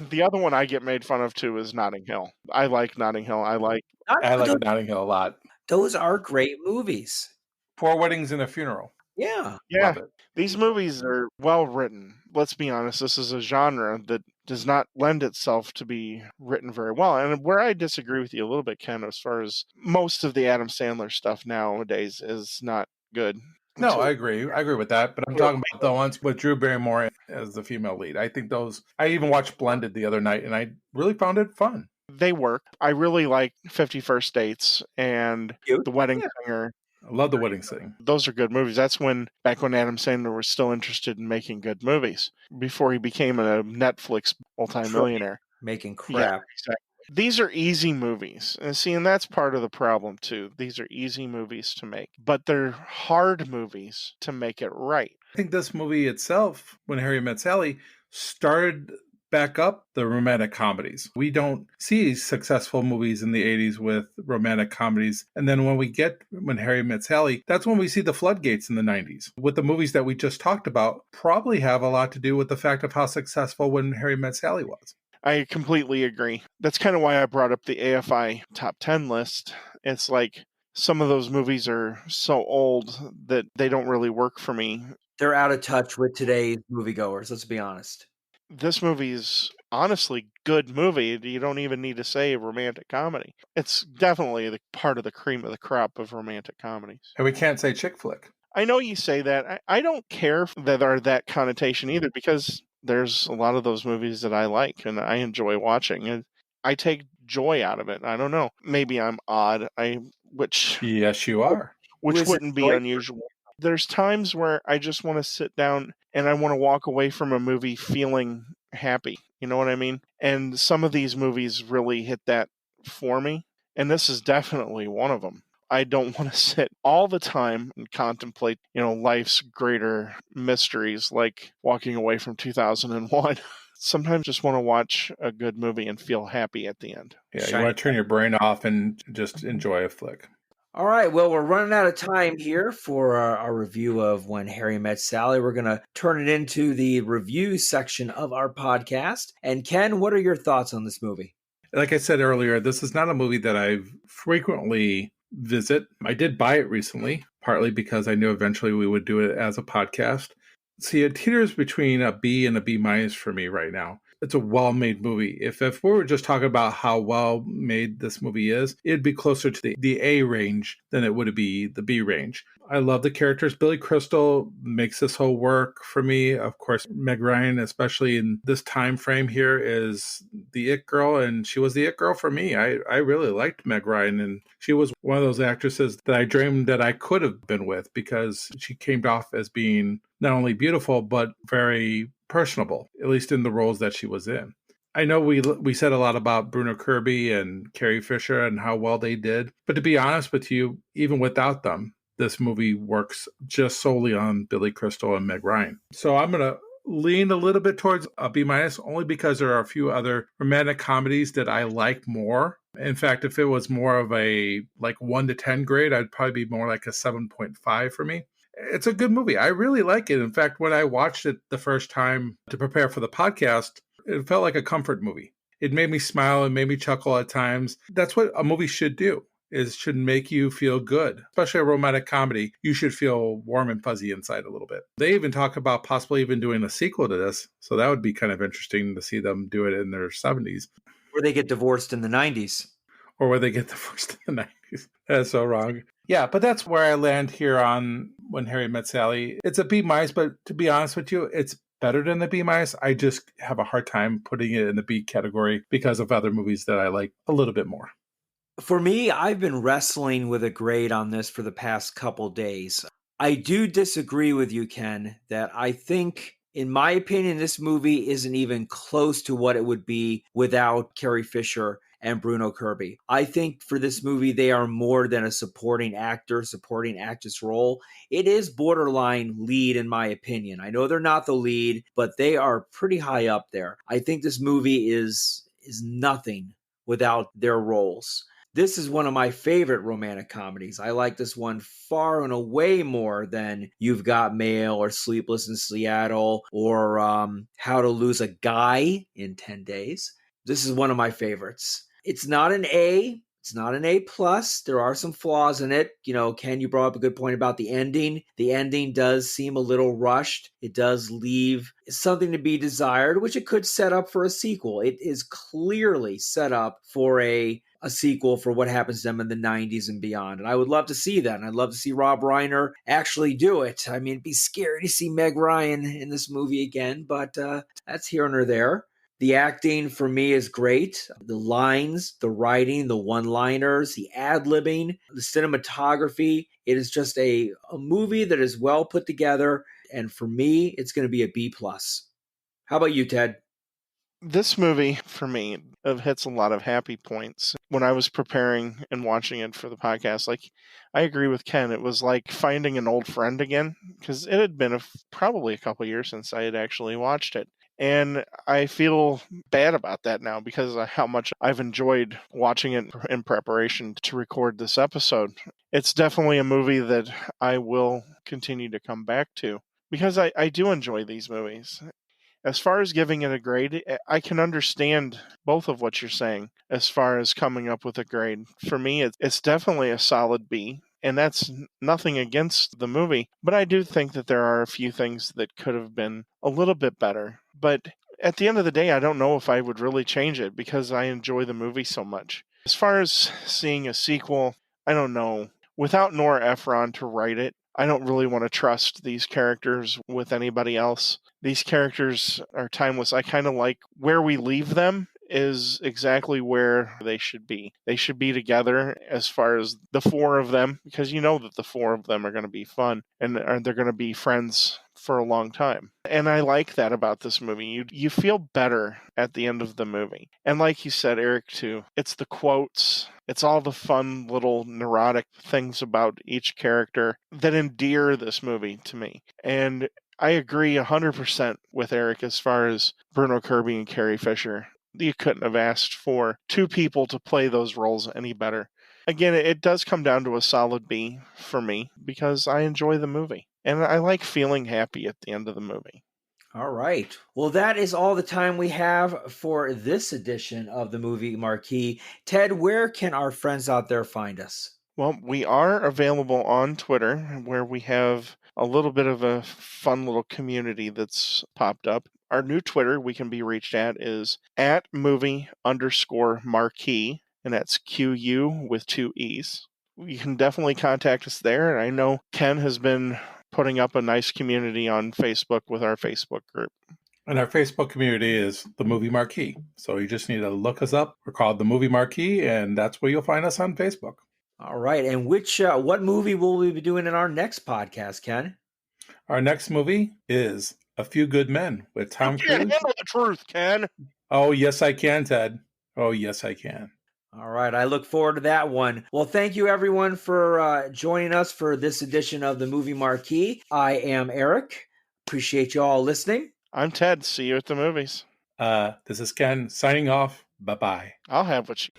The other one I get made fun of too is Notting Hill. I like Notting Hill. I like Notting Hill a lot. Those are great movies. 4 Weddings and a Funeral. Yeah. Yeah, Love it. these movies are well written. Let's be honest, this is a genre that does not lend itself to be written very well. And where I disagree with you a little bit, Ken, as far as most of the Adam Sandler stuff nowadays is not good. No, I agree. I agree with that. But I'm talking about the ones with Drew Barrymore as the female lead. I think those, I even watched Blended the other night and I really found it fun. They work. I really like 50 First Dates and The Wedding Singer. I love The Wedding Singer. Those are good movies. That's back when Adam Sandler was still interested in making good movies before he became a Netflix multimillionaire. Making crap. Yeah, exactly. These are easy movies. And that's part of the problem too. These are easy movies to make, but they're hard movies to make it right. I think this movie itself, When Harry Met Sally, started back up the romantic comedies. We don't see successful movies in the 80s with romantic comedies. And then when we get When Harry Met Sally, that's when we see the floodgates in the 90s. With the movies that we just talked about, probably have a lot to do with the fact of how successful When Harry Met Sally was. I completely agree. That's kind of why I brought up the AFI top 10 list. It's like some of those movies are so old that they don't really work for me. They're out of touch with today's moviegoers, let's be honest. This movie's honestly good movie. You don't even need to say romantic comedy. It's definitely the part of the cream of the crop of romantic comedies. And we can't say chick flick. I know you say that. I don't care that are that connotation either, because there's a lot of those movies that I like and I enjoy watching, and I take joy out of it. I don't know. Maybe I'm odd. Which Yes, you are. Which wouldn't be unusual. There's times where I just want to sit down and I want to walk away from a movie feeling happy. You know what I mean? And some of these movies really hit that for me. And this is definitely one of them. I don't want to sit all the time and contemplate, life's greater mysteries like walking away from 2001. Sometimes just want to watch a good movie and feel happy at the end. Yeah, you want to turn your brain off and just enjoy a flick. All right, well, we're running out of time here for our review of When Harry Met Sally. We're going to turn it into the review section of our podcast. And Ken, what are your thoughts on this movie? Like I said earlier, this is not a movie that I frequently visit. I did buy it recently, partly because I knew eventually we would do it as a podcast. See, it teeters between a B and a B minus for me right now. It's a well-made movie. If we were just talking about how well-made this movie is, it'd be closer to the A range than it would be the B range. I love the characters. Billy Crystal makes this whole work for me. Of course, Meg Ryan, especially in this time frame here, is the it girl, and she was the it girl for me. I really liked Meg Ryan, and she was one of those actresses that I dreamed that I could have been with because she came off as being not only beautiful, but very personable, at least in the roles that she was in. I know we said a lot about Bruno Kirby and Carrie Fisher and how well they did, but to be honest with you, even without them, this movie works just solely on Billy Crystal and Meg Ryan. So I'm going to lean a little bit towards a B minus only because there are a few other romantic comedies that I like more. In fact, if it was more of a like 1 to 10 grade, I'd probably be more like a 7.5 for me. It's a good movie. I really like it. In fact, when I watched it the first time to prepare for the podcast, it felt like a comfort movie. It made me smile and made me chuckle at times. That's what a movie should do. It should make you feel good, especially a romantic comedy. You should feel warm and fuzzy inside a little bit. They even talk about possibly even doing a sequel to this. So that would be kind of interesting to see them do it in their 70s. Or they get divorced in the 90s. Or where they get divorced in the 90s. That's so wrong. Yeah, but that's where I land here on When Harry Met Sally. It's a B minus, but to be honest with you, it's better than the B minus. I just have a hard time putting it in the B category because of other movies that I like a little bit more. For me, I've been wrestling with a grade on this for the past couple days. I do disagree with you, Ken, that I think, in my opinion, this movie isn't even close to what it would be without Carrie Fisher and Bruno Kirby. I think for this movie, they are more than a supporting actor, supporting actress role. It is borderline lead, in my opinion. I know they're not the lead, but they are pretty high up there. I think this movie is nothing without their roles. This is one of my favorite romantic comedies. I like this one far and away more than You've Got Mail or Sleepless in Seattle or How to Lose a Guy in 10 Days. This is one of my favorites. It's not an A. It's not an A plus. There are some flaws in it. You know, Ken, you brought up a good point about the ending. The ending does seem a little rushed. It does leave something to be desired, which it could set up for a sequel. It is clearly set up for a sequel for what happens to them in the 90s and beyond. And I would love to see that. And I'd love to see Rob Reiner actually do it. I mean, it'd be scary to see Meg Ryan in this movie again, but that's here and there. The acting for me is great. The lines, the writing, the one-liners, the ad-libbing, the cinematography. It is just a movie that is well put together. And for me, it's going to be a B+. How about you, Ted? This movie, for me, hits a lot of happy points. When I was preparing and watching it for the podcast, like, I agree with Ken. It was like finding an old friend again, because it had been probably a couple years since I had actually watched it. And I feel bad about that now because of how much I've enjoyed watching it in preparation to record this episode. It's definitely a movie that I will continue to come back to because I do enjoy these movies. As far as giving it a grade, I can understand both of what you're saying as far as coming up with a grade. For me, it's definitely a solid B. And that's nothing against the movie. But I do think that there are a few things that could have been a little bit better. But at the end of the day, I don't know if I would really change it because I enjoy the movie so much. As far as seeing a sequel, I don't know. Without Nora Ephron to write it, I don't really want to trust these characters with anybody else. These characters are timeless. I kind of like where we leave them is exactly where they should be. They should be together as far as the four of them, because you know that the four of them are going to be fun and they're going to be friends for a long time. And I like that about this movie. You feel better at the end of the movie. And like you said, Eric, too, it's the quotes. It's all the fun little neurotic things about each character that endear this movie to me. And I agree 100% with Eric as far as Bruno Kirby and Carrie Fisher. You couldn't have asked for two people to play those roles any better. again, it does come down to a solid B for me because I enjoy the movie. And I like feeling happy at the end of the movie. All right. Well, that is all the time we have for this edition of the Movie Marquee. Ted, where can our friends out there find us? Well, we are available on Twitter, where we have a little bit of a fun little community that's popped up. Our new Twitter we can be reached at is at movie_marquee, and that's QU with 2 E's. You can definitely contact us there, and I know Ken has been putting up a nice community on Facebook with our Facebook group. And our Facebook community is the Movie Marquee. So you just need to look us up. We're called the Movie Marquee, and that's where you'll find us on Facebook. All right. And what movie will we be doing in our next podcast, Ken? Our next movie is A Few Good Men with Tom You Cruise. can't handle the truth, Ken. Oh, yes, I can, Ted. Oh, yes, I can. All right. I look forward to that one. Well, thank you, everyone, for joining us for this edition of the Movie Marquee. I am Eric. Appreciate you all listening. I'm Ted. See you at the movies. This is Ken signing off. Bye-bye. I'll have what you...